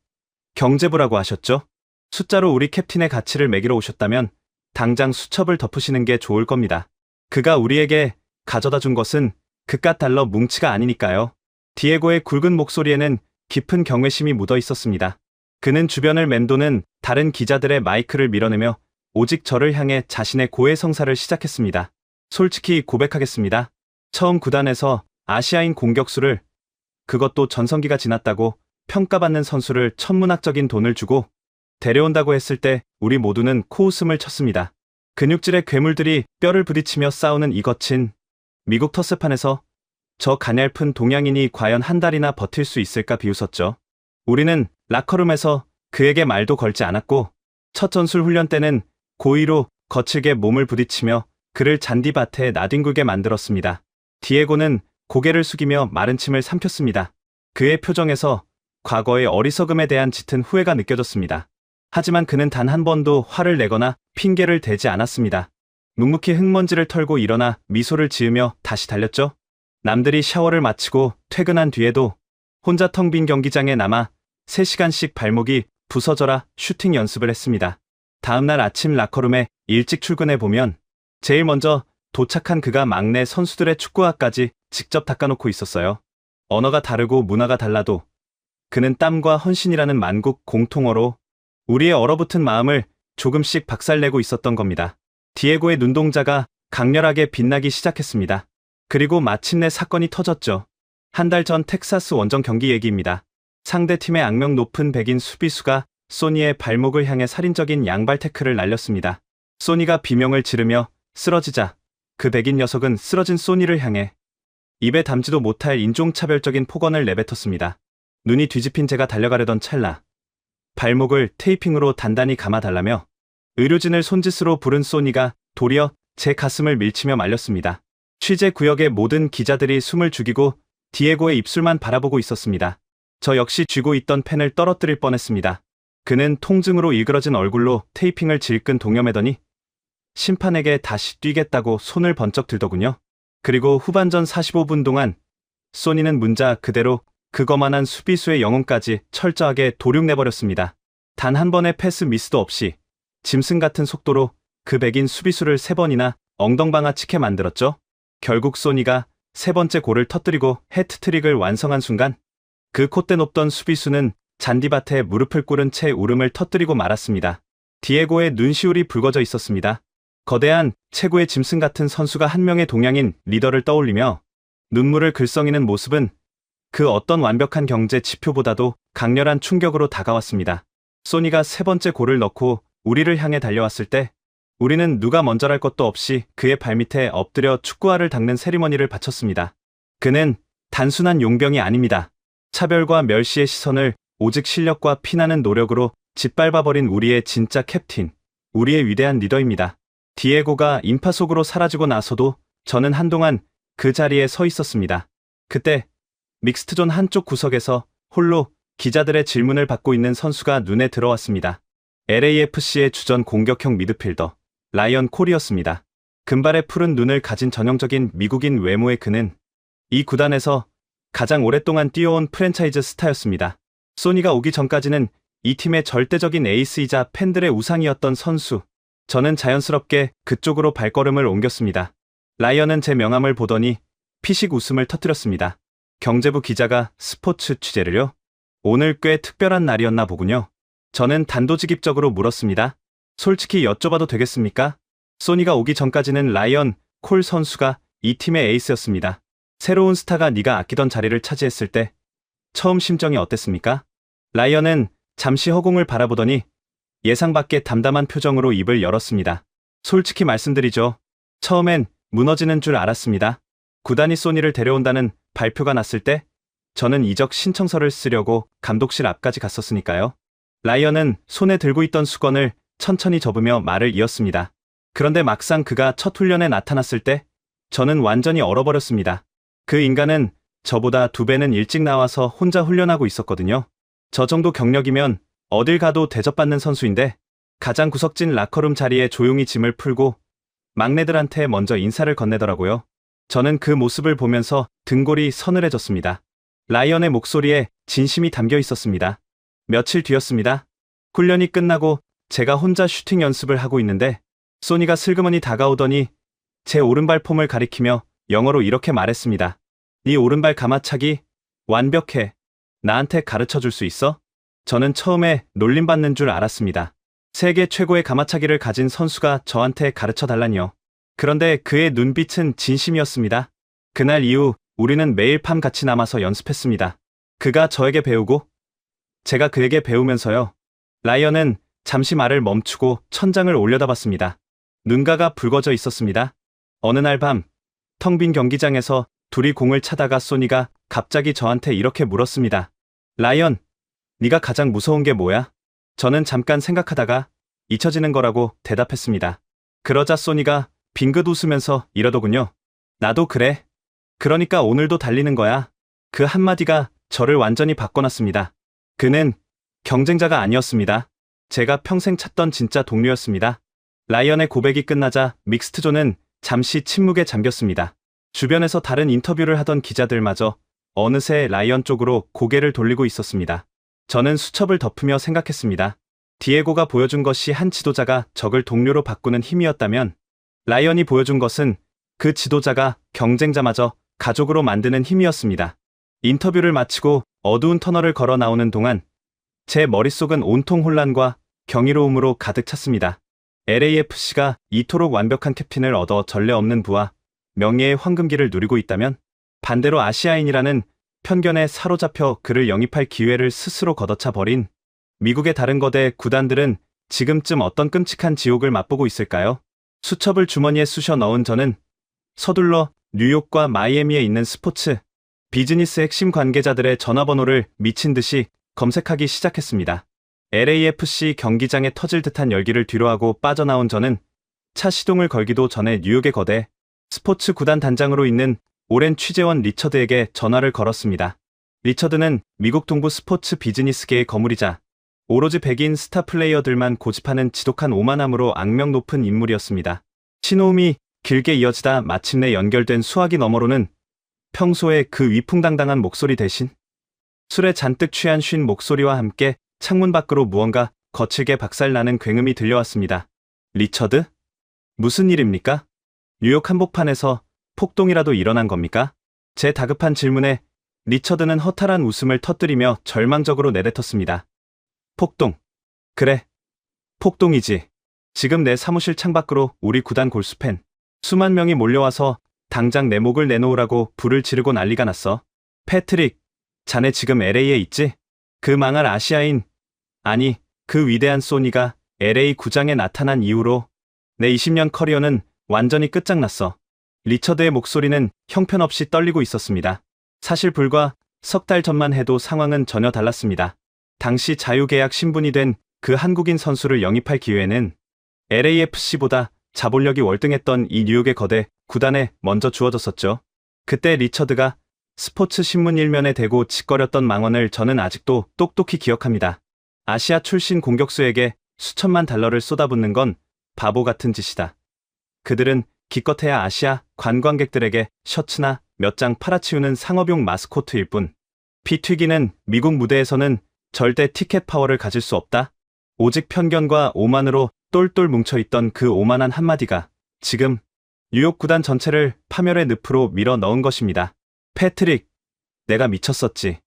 경제부라고 하셨죠? 숫자로 우리 캡틴의 가치를 매기러 오셨다면 당장 수첩을 덮으시는 게 좋을 겁니다. 그가 우리에게 가져다 준 것은 그깟 달러 뭉치가 아니니까요. 디에고의 굵은 목소리에는 깊은 경외심이 묻어 있었습니다. 그는 주변을 맴도는 다른 기자들의 마이크를 밀어내며 오직 저를 향해 자신의 고해성사를 시작했습니다. 솔직히 고백하겠습니다. 처음 구단에서 아시아인 공격수를, 그것도 전성기가 지났다고 평가받는 선수를 천문학적인 돈을 주고 데려온다고 했을 때 우리 모두는 코웃음을 쳤습니다. 근육질의 괴물들이 뼈를 부딪히며 싸우는 이 거친 미국 터스판에서 저 가냘픈 동양인이 과연 한 달이나 버틸 수 있을까 비웃었죠. 우리는 라커룸에서 그에게 말도 걸지 않았고 첫 전술 훈련 때는 고의로 거칠게 몸을 부딪히며 그를 잔디밭에 나뒹굴게 만들었습니다. 디에고는 고개를 숙이며 마른 침을 삼켰습니다. 그의 표정에서 과거의 어리석음에 대한 짙은 후회가 느껴졌습니다. 하지만 그는 단 한 번도 화를 내거나 핑계를 대지 않았습니다. 묵묵히 흙먼지를 털고 일어나 미소를 지으며 다시 달렸죠. 남들이 샤워를 마치고 퇴근한 뒤에도 혼자 텅 빈 경기장에 남아 3시간씩 발목이 부서져라 슈팅 연습을 했습니다. 다음날 아침 라커룸에 일찍 출근해 보면 제일 먼저 도착한 그가 막내 선수들의 축구화까지 직접 닦아놓고 있었어요. 언어가 다르고 문화가 달라도 그는 땀과 헌신이라는 만국 공통어로 우리의 얼어붙은 마음을 조금씩 박살내고 있었던 겁니다. 디에고의 눈동자가 강렬하게 빛나기 시작했습니다. 그리고 마침내 사건이 터졌죠. 한 달 전 텍사스 원정 경기 얘기입니다. 상대팀의 악명 높은 백인 수비수가 소니의 발목을 향해 살인적인 양발 태클을 날렸습니다. 소니가 비명을 지르며 쓰러지자 그 백인 녀석은 쓰러진 소니를 향해 입에 담지도 못할 인종차별적인 폭언을 내뱉었습니다. 눈이 뒤집힌 제가 달려가려던 찰나 발목을 테이핑으로 단단히 감아달라며 의료진을 손짓으로 부른 소니가 도리어 제 가슴을 밀치며 말렸습니다. 취재 구역의 모든 기자들이 숨을 죽이고 디에고의 입술만 바라보고 있었습니다. 저 역시 쥐고 있던 펜을 떨어뜨릴 뻔했습니다. 그는 통증으로 일그러진 얼굴로 테이핑을 질끈 동여매더니 심판에게 다시 뛰겠다고 손을 번쩍 들더군요. 그리고 후반전 45분 동안 소니는 문자 그대로 그거만한 수비수의 영혼까지 철저하게 도륙내버렸습니다. 단 한 번의 패스 미스도 없이 짐승 같은 속도로 그 백인 수비수를 3번이나 엉덩방아치게 만들었죠. 결국 소니가 3번째 골을 터뜨리고 해트트릭을 완성한 순간 그 콧대 높던 수비수는 잔디밭에 무릎을 꿇은 채 울음을 터뜨리고 말았습니다. 디에고의 눈시울이 붉어져 있었습니다. 거대한 최고의 짐승 같은 선수가 한 명의 동양인 리더를 떠올리며 눈물을 글썽이는 모습은 그 어떤 완벽한 경제 지표보다도 강렬한 충격으로 다가왔습니다. 소니가 3번째 골을 넣고 우리를 향해 달려왔을 때 우리는 누가 먼저랄 것도 없이 그의 발밑에 엎드려 축구화를 닦는 세리머니를 바쳤습니다. 그는 단순한 용병이 아닙니다. 차별과 멸시의 시선을 오직 실력과 피나는 노력으로 짓밟아버린 우리의 진짜 캡틴, 우리의 위대한 리더입니다. 디에고가 인파 속으로 사라지고 나서도 저는 한동안 그 자리에 서 있었습니다. 그때 믹스트존 한쪽 구석에서 홀로 기자들의 질문을 받고 있는 선수가 눈에 들어왔습니다. LAFC의 주전 공격형 미드필더 라이언 콜이었습니다. 금발의 푸른 눈을 가진 전형적인 미국인 외모의 그는 이 구단에서 가장 오랫동안 뛰어온 프랜차이즈 스타였습니다. 소니가 오기 전까지는 이 팀의 절대적인 에이스이자 팬들의 우상이었던 선수. 저는 자연스럽게 그쪽으로 발걸음을 옮겼습니다. 라이언은 제 명함을 보더니 피식 웃음을 터뜨렸습니다. 경제부 기자가 스포츠 취재를요? 오늘 꽤 특별한 날이었나 보군요. 저는 단도직입적으로 물었습니다. 솔직히 여쭤봐도 되겠습니까? 소니가 오기 전까지는 라이언 콜 선수가 이 팀의 에이스였습니다. 새로운 스타가 네가 아끼던 자리를 차지했을 때 처음 심정이 어땠습니까? 라이언은 잠시 허공을 바라보더니 예상 밖의 담담한 표정으로 입을 열었습니다. 솔직히 말씀드리죠. 처음엔 무너지는 줄 알았습니다. 구단이 소니를 데려온다는 발표가 났을 때 저는 이적 신청서를 쓰려고 감독실 앞까지 갔었으니까요. 라이언은 손에 들고 있던 수건을 천천히 접으며 말을 이었습니다. 그런데 막상 그가 첫 훈련에 나타났을 때 저는 완전히 얼어버렸습니다. 그 인간은 저보다 2배는 일찍 나와서 혼자 훈련하고 있었거든요. 저 정도 경력이면 어딜 가도 대접받는 선수인데 가장 구석진 라커룸 자리에 조용히 짐을 풀고 막내들한테 먼저 인사를 건네더라고요. 저는 그 모습을 보면서 등골이 서늘해졌습니다. 라이언의 목소리에 진심이 담겨 있었습니다. 며칠 뒤였습니다. 훈련이 끝나고 제가 혼자 슈팅 연습을 하고 있는데 소니가 슬그머니 다가오더니 제 오른발 폼을 가리키며 영어로 이렇게 말했습니다. 네 오른발 가마차기 완벽해. 나한테 가르쳐 줄 수 있어? 저는 처음에 놀림받는 줄 알았습니다. 세계 최고의 가마차기를 가진 선수가 저한테 가르쳐 달라니요. 그런데 그의 눈빛은 진심이었습니다. 그날 이후 우리는 매일 밤 같이 남아서 연습했습니다. 그가 저에게 배우고 제가 그에게 배우면서요. 라이언은 잠시 말을 멈추고 천장을 올려다봤습니다. 눈가가 붉어져 있었습니다. 어느 날 밤, 텅 빈 경기장에서 둘이 공을 차다가 소니가 갑자기 저한테 이렇게 물었습니다. 라이언, 네가 가장 무서운 게 뭐야? 저는 잠깐 생각하다가 잊혀지는 거라고 대답했습니다. 그러자 소니가 빙긋 웃으면서 이러더군요. 나도 그래. 그러니까 오늘도 달리는 거야. 그 한마디가 저를 완전히 바꿔놨습니다. 그는 경쟁자가 아니었습니다. 제가 평생 찾던 진짜 동료였습니다. 라이언의 고백이 끝나자 믹스트존은 잠시 침묵에 잠겼습니다. 주변에서 다른 인터뷰를 하던 기자들마저 어느새 라이언 쪽으로 고개를 돌리고 있었습니다. 저는 수첩을 덮으며 생각했습니다. 디에고가 보여준 것이 한 지도자가 적을 동료로 바꾸는 힘이었다면 라이언이 보여준 것은 그 지도자가 경쟁자마저 가족으로 만드는 힘이었습니다. 인터뷰를 마치고 어두운 터널을 걸어 나오는 동안 제 머릿속은 온통 혼란과 경이로움으로 가득 찼습니다. LAFC가 이토록 완벽한 캡틴을 얻어 전례 없는 부와 명예의 황금기를 누리고 있다면 반대로 아시아인이라는 편견에 사로잡혀 그를 영입할 기회를 스스로 걷어차 버린 미국의 다른 거대 구단들은 지금쯤 어떤 끔찍한 지옥을 맛보고 있을까요? 수첩을 주머니에 쑤셔 넣은 저는 서둘러 뉴욕과 마이애미에 있는 스포츠, 비즈니스 핵심 관계자들의 전화번호를 미친 듯이 검색하기 시작했습니다. LAFC 경기장에 터질 듯한 열기를 뒤로하고 빠져나온 저는 차 시동을 걸기도 전에 뉴욕의 거대 스포츠 구단 단장으로 있는 오랜 취재원 리처드에게 전화를 걸었습니다. 리처드는 미국 동부 스포츠 비즈니스계의 거물이자 오로지 백인 스타 플레이어들만 고집하는 지독한 오만함으로 악명 높은 인물이었습니다. 신호음이 길게 이어지다 마침내 연결된 수화기 너머로는 평소에 그 위풍당당한 목소리 대신 술에 잔뜩 취한 쉰 목소리와 함께 창문 밖으로 무언가 거칠게 박살나는 굉음이 들려왔습니다. 리처드? 무슨 일입니까? 뉴욕 한복판에서 폭동이라도 일어난 겁니까? 제 다급한 질문에 리처드는 허탈한 웃음을 터뜨리며 절망적으로 내뱉었습니다. 폭동. 그래. 폭동이지. 지금 내 사무실 창밖으로 우리 구단 골수팬 수만 명이 몰려와서 당장 내 목을 내놓으라고 불을 지르고 난리가 났어. 패트릭, 자네 지금 LA에 있지? 그 망할 아시아인, 아니, 그 위대한 소니가 LA 구장에 나타난 이후로 내 20년 커리어는 완전히 끝장났어. 리처드의 목소리는 형편없이 떨리고 있었습니다. 사실 불과 석 달 전만 해도 상황은 전혀 달랐습니다. 당시 자유계약 신분이 된 그 한국인 선수를 영입할 기회는 LAFC보다 자본력이 월등했던 이 뉴욕의 거대 구단에 먼저 주어졌었죠. 그때 리처드가 스포츠 신문 일면에 대고 짓거렸던 망언을 저는 아직도 똑똑히 기억합니다. 아시아 출신 공격수에게 수천만 달러를 쏟아붓는 건 바보 같은 짓이다. 그들은 기껏해야 아시아 관광객들에게 셔츠나 몇 장 팔아치우는 상업용 마스코트일 뿐. 피 튀기는 미국 무대에서는 절대 티켓 파워를 가질 수 없다. 오직 편견과 오만으로 똘똘 뭉쳐있던 그 오만한 한마디가 지금 뉴욕 구단 전체를 파멸의 늪으로 밀어 넣은 것입니다. 패트릭, 내가 미쳤었지.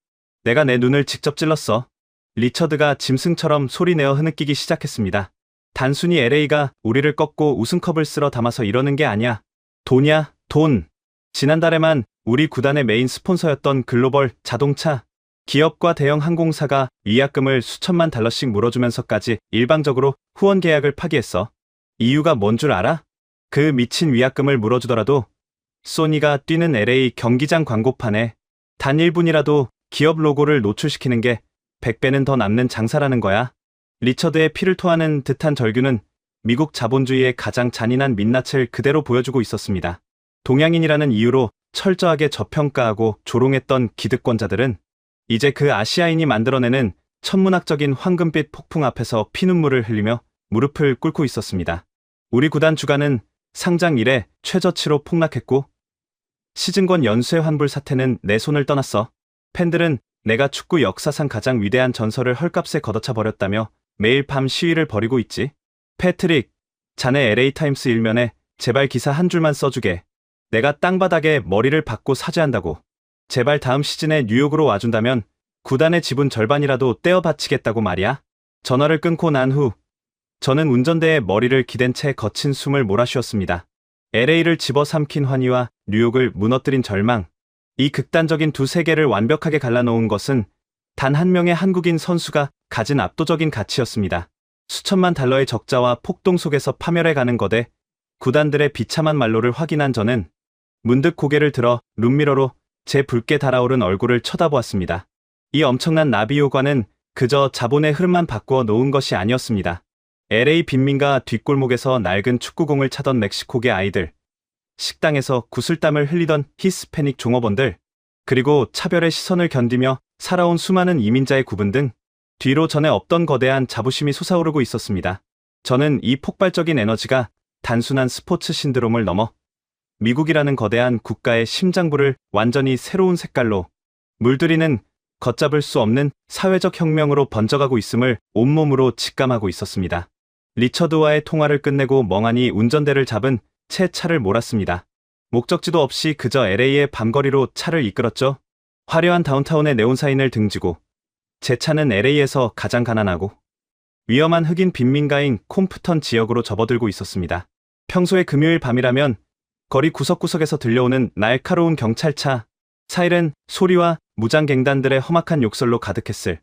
내가 내 눈을 직접 찔렀어. 리처드가 짐승처럼 소리내어 흐느끼기 시작했습니다. 단순히 LA가 우리를 꺾고 우승컵을 쓸어 담아서 이러는 게 아니야. 돈이야, 돈. 지난달에만 우리 구단의 메인 스폰서였던 글로벌 자동차 기업과 대형 항공사가 위약금을 수천만 달러씩 물어주면서까지 일방적으로 후원 계약을 파기했어. 이유가 뭔 줄 알아? 그 미친 위약금을 물어주더라도 소니가 뛰는 LA 경기장 광고판에 단 1분이라도 기업 로고를 노출시키는 게 100배는 더 남는 장사라는 거야. 리처드의 피를 토하는 듯한 절규는 미국 자본주의의 가장 잔인한 민낯을 그대로 보여주고 있었습니다. 동양인이라는 이유로 철저하게 저평가하고 조롱했던 기득권자들은 이제 그 아시아인이 만들어내는 천문학적인 황금빛 폭풍 앞에서 피눈물을 흘리며 무릎을 꿇고 있었습니다. 우리 구단 주가는 상장 이래 최저치로 폭락했고 시즌권 연쇄 환불 사태는 내 손을 떠났어. 팬들은 내가 축구 역사상 가장 위대한 전설을 헐값에 걷어차 버렸다며 매일 밤 시위를 벌이고 있지. 패트릭, 자네 LA타임스 일면에 제발 기사 한 줄만 써주게. 내가 땅바닥에 머리를 박고 사죄한다고. 제발 다음 시즌에 뉴욕으로 와준다면 구단의 지분 절반이라도 떼어 바치겠다고 말이야. 전화를 끊고 난 후 저는 운전대에 머리를 기댄 채 거친 숨을 몰아쉬었습니다. LA를 집어삼킨 환희와 뉴욕을 무너뜨린 절망, 이 극단적인 두 세계를 완벽하게 갈라놓은 것은 단 한 명의 한국인 선수가 가진 압도적인 가치였습니다. 수천만 달러의 적자와 폭동 속에서 파멸해가는 거대 구단들의 비참한 말로를 확인한 저는 문득 고개를 들어 룸미러로 제 붉게 달아오른 얼굴을 쳐다보았습니다. 이 엄청난 나비 효과는 그저 자본의 흐름만 바꾸어 놓은 것이 아니었습니다. LA 빈민가 뒷골목에서 낡은 축구공을 차던 멕시코계 아이들, 식당에서 구슬땀을 흘리던 히스패닉 종업원들, 그리고 차별의 시선을 견디며 살아온 수많은 이민자의 구분 등 뒤로 전에 없던 거대한 자부심이 솟아오르고 있었습니다. 저는 이 폭발적인 에너지가 단순한 스포츠 신드롬을 넘어 미국이라는 거대한 국가의 심장부를 완전히 새로운 색깔로 물들이는 걷잡을 수 없는 사회적 혁명으로 번져가고 있음을 온몸으로 직감하고 있었습니다. 리처드와의 통화를 끝내고 멍하니 운전대를 잡은 채 차를 몰았습니다. 목적지도 없이 그저 LA의 밤거리로 차를 이끌었죠. 화려한 다운타운의 네온사인을 등지고 제 차는 LA에서 가장 가난하고 위험한 흑인 빈민가인 콤프턴 지역으로 접어들고 있었습니다. 평소에 금요일 밤이라면 거리 구석구석에서 들려오는 날카로운 경찰차, 사이렌 소리와 무장갱단들의 험악한 욕설로 가득했을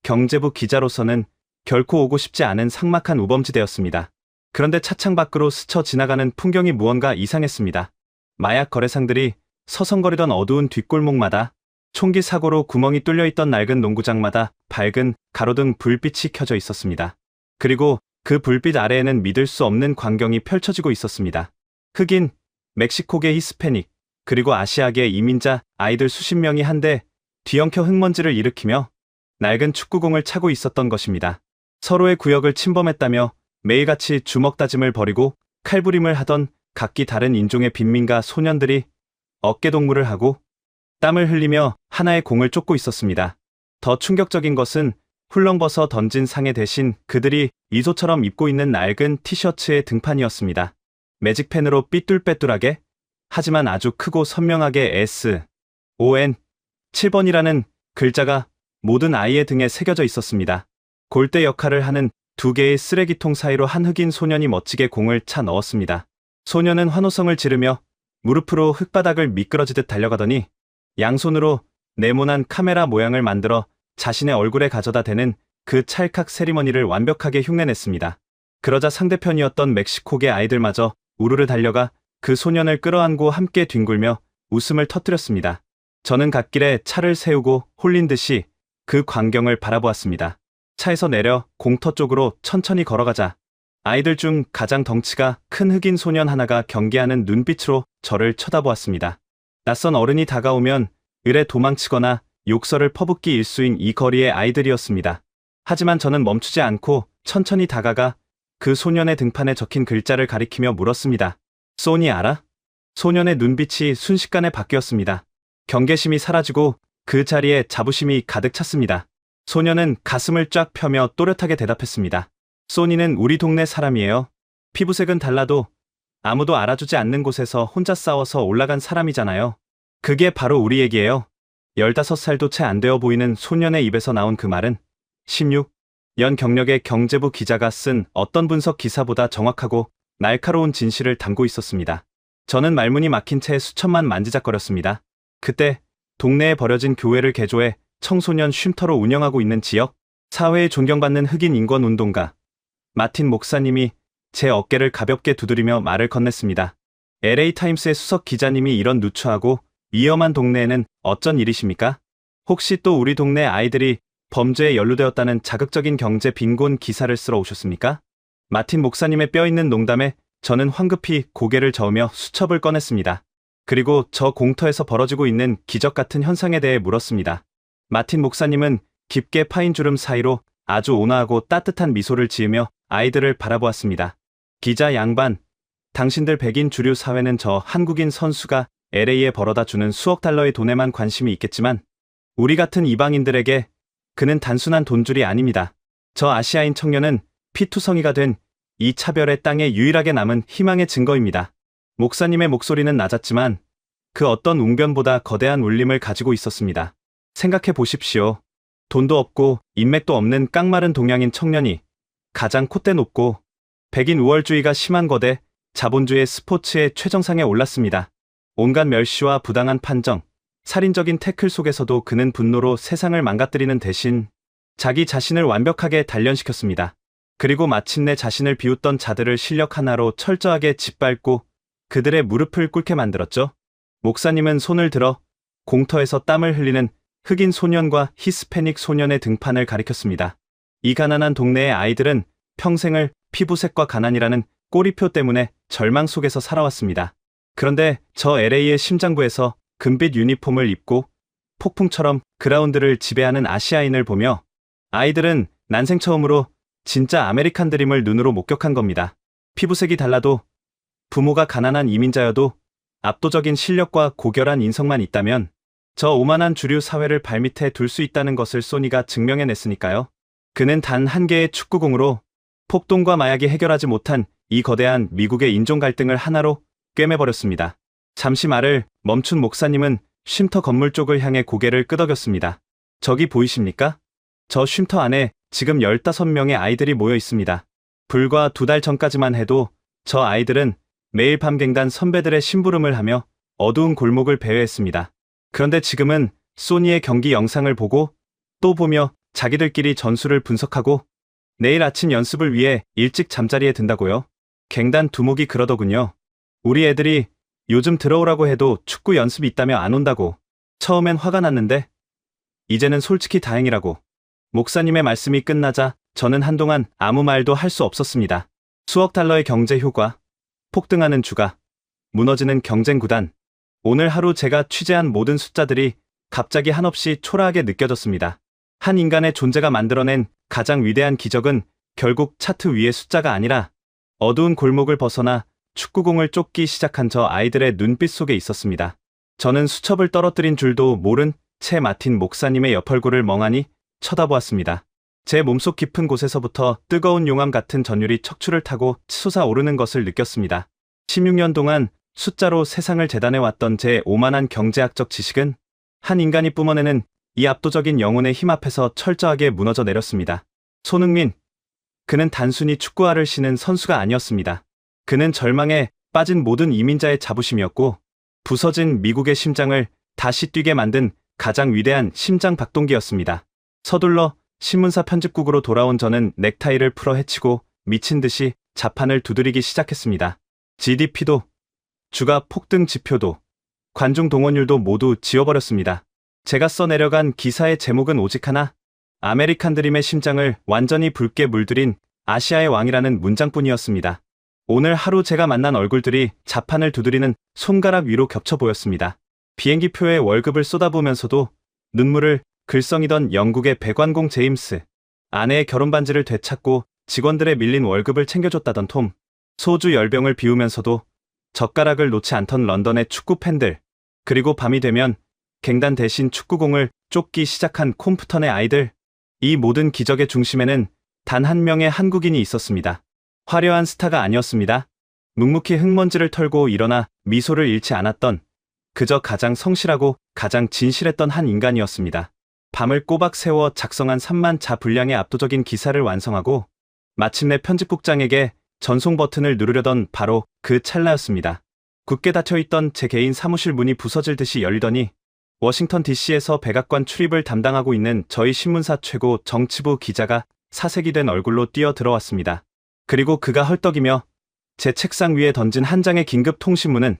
경제부 기자로서는 결코 오고 싶지 않은 삭막한 우범지대였습니다. 그런데 차창 밖으로 스쳐 지나가는 풍경이 무언가 이상했습니다. 마약 거래상들이 서성거리던 어두운 뒷골목마다, 총기 사고로 구멍이 뚫려있던 낡은 농구장마다 밝은 가로등 불빛이 켜져 있었습니다. 그리고 그 불빛 아래에는 믿을 수 없는 광경이 펼쳐지고 있었습니다. 흑인, 멕시코계 히스패닉, 그리고 아시아계 이민자 아이들 수십 명이 한데 뒤엉켜 흙먼지를 일으키며 낡은 축구공을 차고 있었던 것입니다. 서로의 구역을 침범했다며 매일같이 주먹다짐을 벌이고 칼부림을 하던 각기 다른 인종의 빈민가 소년들이 어깨동무를 하고 땀을 흘리며 하나의 공을 쫓고 있었습니다. 더 충격적인 것은 훌렁벗어 던진 상해 대신 그들이 이소처럼 입고 있는 낡은 티셔츠의 등판이었습니다. 매직펜으로 삐뚤빼뚤하게 하지만 아주 크고 선명하게 SON 7번이라는 글자가 모든 아이의 등에 새겨져 있었습니다. 골대 역할을 하는 두 개의 쓰레기통 사이로 한 흑인 소년이 멋지게 공을 차 넣었습니다. 소년은 환호성을 지르며 무릎으로 흙바닥을 미끄러지듯 달려가더니 양손으로 네모난 카메라 모양을 만들어 자신의 얼굴에 가져다 대는 그 찰칵 세리머니를 완벽하게 흉내냈습니다. 그러자 상대편이었던 멕시코계 아이들마저 우르르 달려가 그 소년을 끌어안고 함께 뒹굴며 웃음을 터뜨렸습니다. 저는 갓길에 차를 세우고 홀린 듯이 그 광경을 바라보았습니다. 차에서 내려 공터 쪽으로 천천히 걸어가자 아이들 중 가장 덩치가 큰 흑인 소년 하나가 경계하는 눈빛으로 저를 쳐다보았습니다. 낯선 어른이 다가오면 을에 도망치거나 욕설을 퍼붓기 일수인 이 거리의 아이들이었습니다. 하지만 저는 멈추지 않고 천천히 다가가 그 소년의 등판에 적힌 글자를 가리키며 물었습니다. 소니 알아? 소년의 눈빛이 순식간에 바뀌었습니다. 경계심이 사라지고 그 자리에 자부심이 가득 찼습니다. 소년은 가슴을 쫙 펴며 또렷하게 대답했습니다. 소니는 우리 동네 사람이에요. 피부색은 달라도 아무도 알아주지 않는 곳에서 혼자 싸워서 올라간 사람이잖아요. 그게 바로 우리 얘기예요. 15살도 채 안 되어 보이는 소년의 입에서 나온 그 말은 16년 경력의 경제부 기자가 쓴 어떤 분석 기사보다 정확하고 날카로운 진실을 담고 있었습니다. 저는 말문이 막힌 채 수천만 만지작거렸습니다. 그때 동네에 버려진 교회를 개조해 청소년 쉼터로 운영하고 있는 지역 사회에 존경받는 흑인 인권운동가 마틴 목사님이 제 어깨를 가볍게 두드리며 말을 건넸습니다. LA타임스의 수석 기자님이 이런 누추하고 위험한 동네에는 어쩐 일이십니까? 혹시 또 우리 동네 아이들이 범죄에 연루되었다는 자극적인 경제 빈곤 기사를 쓰러 오셨습니까? 마틴 목사님의 뼈있는 농담에 저는 황급히 고개를 저으며 수첩을 꺼냈습니다. 그리고 저 공터에서 벌어지고 있는 기적 같은 현상에 대해 물었습니다. 마틴 목사님은 깊게 파인 주름 사이로 아주 온화하고 따뜻한 미소를 지으며 아이들을 바라보았습니다. 기자 양반, 당신들 백인 주류 사회는 저 한국인 선수가 LA에 벌어다 주는 수억 달러의 돈에만 관심이 있겠지만 우리 같은 이방인들에게 그는 단순한 돈줄이 아닙니다. 저 아시아인 청년은 피투성이가 된 이 차별의 땅에 유일하게 남은 희망의 증거입니다. 목사님의 목소리는 낮았지만 그 어떤 웅변보다 거대한 울림을 가지고 있었습니다. 생각해 보십시오. 돈도 없고 인맥도 없는 깡마른 동양인 청년이 가장 콧대 높고 백인 우월주의가 심한 거대 자본주의 스포츠의 최정상에 올랐습니다. 온갖 멸시와 부당한 판정, 살인적인 태클 속에서도 그는 분노로 세상을 망가뜨리는 대신 자기 자신을 완벽하게 단련시켰습니다. 그리고 마침내 자신을 비웃던 자들을 실력 하나로 철저하게 짓밟고 그들의 무릎을 꿇게 만들었죠. 목사님은 손을 들어 공터에서 땀을 흘리는 흑인 소년과 히스패닉 소년의 등판을 가리켰습니다. 이 가난한 동네의 아이들은 평생을 피부색과 가난이라는 꼬리표 때문에 절망 속에서 살아왔습니다. 그런데 저 LA의 심장부에서 금빛 유니폼을 입고 폭풍처럼 그라운드를 지배하는 아시아인을 보며 아이들은 난생 처음으로 진짜 아메리칸 드림을 눈으로 목격한 겁니다. 피부색이 달라도 부모가 가난한 이민자여도 압도적인 실력과 고결한 인성만 있다면 저 오만한 주류 사회를 발밑에 둘 수 있다는 것을 소니가 증명해냈으니까요. 그는 단 한 개의 축구공으로 폭동과 마약이 해결하지 못한 이 거대한 미국의 인종 갈등을 하나로 꿰매버렸습니다. 잠시 말을 멈춘 목사님은 쉼터 건물 쪽을 향해 고개를 끄덕였습니다. 저기 보이십니까? 저 쉼터 안에 지금 15명의 아이들이 모여 있습니다. 불과 2달 전까지만 해도 저 아이들은 매일 밤 갱단 선배들의 심부름을 하며 어두운 골목을 배회했습니다. 그런데 지금은 소니의 경기 영상을 보고 또 보며 자기들끼리 전술을 분석하고 내일 아침 연습을 위해 일찍 잠자리에 든다고요. 갱단 두목이 그러더군요. 우리 애들이 요즘 들어오라고 해도 축구 연습이 있다며 안 온다고. 처음엔 화가 났는데 이제는 솔직히 다행이라고. 목사님의 말씀이 끝나자 저는 한동안 아무 말도 할 수 없었습니다. 수억 달러의 경제 효과, 폭등하는 주가, 무너지는 경쟁 구단. 오늘 하루 제가 취재한 모든 숫자들이 갑자기 한없이 초라하게 느껴졌습니다. 한 인간의 존재가 만들어낸 가장 위대한 기적은 결국 차트 위의 숫자가 아니라 어두운 골목을 벗어나 축구공을 쫓기 시작한 저 아이들의 눈빛 속에 있었습니다. 저는 수첩을 떨어뜨린 줄도 모른 채 마틴 목사님의 옆 얼굴을 멍하니 쳐다보았습니다. 제 몸속 깊은 곳에서부터 뜨거운 용암 같은 전율이 척추를 타고 솟아오르는 것을 느꼈습니다. 16년 동안 숫자로 세상을 재단해왔던 제 오만한 경제학적 지식은 한 인간이 뿜어내는 이 압도적인 영혼의 힘 앞에서 철저하게 무너져 내렸습니다. 손흥민, 그는 단순히 축구화를 신은 선수가 아니었습니다. 그는 절망에 빠진 모든 이민자의 자부심이었고 부서진 미국의 심장을 다시 뛰게 만든 가장 위대한 심장 박동기였습니다. 서둘러 신문사 편집국으로 돌아온 저는 넥타이를 풀어 헤치고 미친 듯이 자판을 두드리기 시작했습니다. GDP도, 주가 폭등 지표도, 관중 동원율도 모두 지워버렸습니다. 제가 써내려간 기사의 제목은 오직 하나, 아메리칸 드림의 심장을 완전히 붉게 물들인 아시아의 왕이라는 문장뿐이었습니다. 오늘 하루 제가 만난 얼굴들이 자판을 두드리는 손가락 위로 겹쳐 보였습니다. 비행기표에 월급을 쏟아부으면서도 눈물을 글썽이던 영국의 배관공 제임스, 아내의 결혼반지를 되찾고 직원들의 밀린 월급을 챙겨줬다던 톰, 소주 10병을 비우면서도 젓가락을 놓지 않던 런던의 축구 팬들, 그리고 밤이 되면 갱단 대신 축구공을 쫓기 시작한 콤프턴의 아이들. 이 모든 기적의 중심에는 단 한 명의 한국인이 있었습니다. 화려한 스타가 아니었습니다. 묵묵히 흙먼지를 털고 일어나 미소를 잃지 않았던, 그저 가장 성실하고 가장 진실했던 한 인간이었습니다. 밤을 꼬박 세워 작성한 3만 자 분량의 압도적인 기사를 완성하고 마침내 편집국장에게 전송 버튼을 누르려던 바로 그 찰나였습니다. 굳게 닫혀있던 제 개인 사무실 문이 부서질 듯이 열리더니 워싱턴 DC에서 백악관 출입을 담당하고 있는 저희 신문사 최고 정치부 기자가 사색이 된 얼굴로 뛰어 들어왔습니다. 그리고 그가 헐떡이며 제 책상 위에 던진 한 장의 긴급 통신문은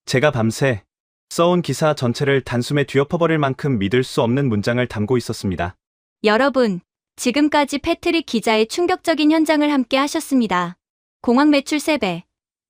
제가 밤새 써온 기사 전체를 단숨에 뒤엎어버릴 만큼 믿을 수 없는 문장을 담고 있었습니다. 여러분, 지금까지 패트릭 기자의 충격적인 현장을 함께 하셨습니다. 공항 매출 3배,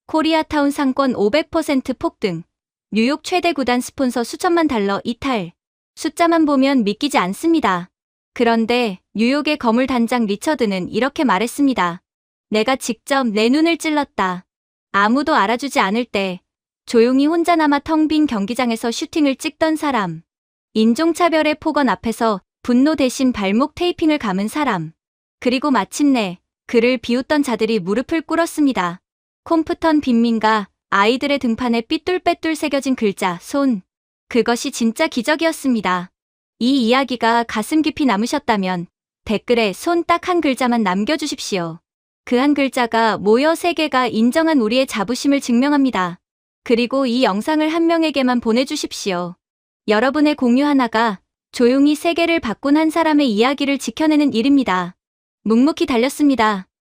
코리아타운 상권 500% 폭등, 뉴욕 최대 구단 스폰서 수천만 달러 이탈. 숫자만 보면 믿기지 않습니다. 그런데 뉴욕의 거물 단장 리처드는 이렇게 말했습니다. 내가 직접 내 눈을 찔렀다. 아무도 알아주지 않을 때 조용히 혼자 남아 텅 빈 경기장에서 슈팅을 찍던 사람. 인종차별의 폭언 앞에서 분노 대신 발목 테이핑을 감은 사람. 그리고 마침내 그를 비웃던 자들이 무릎을 꿇었습니다. 콤프턴 빈민가 아이들의 등판에 삐뚤빼뚤 새겨진 글자, 손. 그것이 진짜 기적이었습니다. 이 이야기가 가슴 깊이 남으셨다면 댓글에 손 딱 한 글자만 남겨주십시오. 그 한 글자가 모여 세계가 인정한 우리의 자부심을 증명합니다. 그리고 이 영상을 한 명에게만 보내주십시오. 여러분의 공유 하나가 조용히 세계를 바꾼 한 사람의 이야기를 지켜내는 일입니다. 묵묵히 달렸습니다.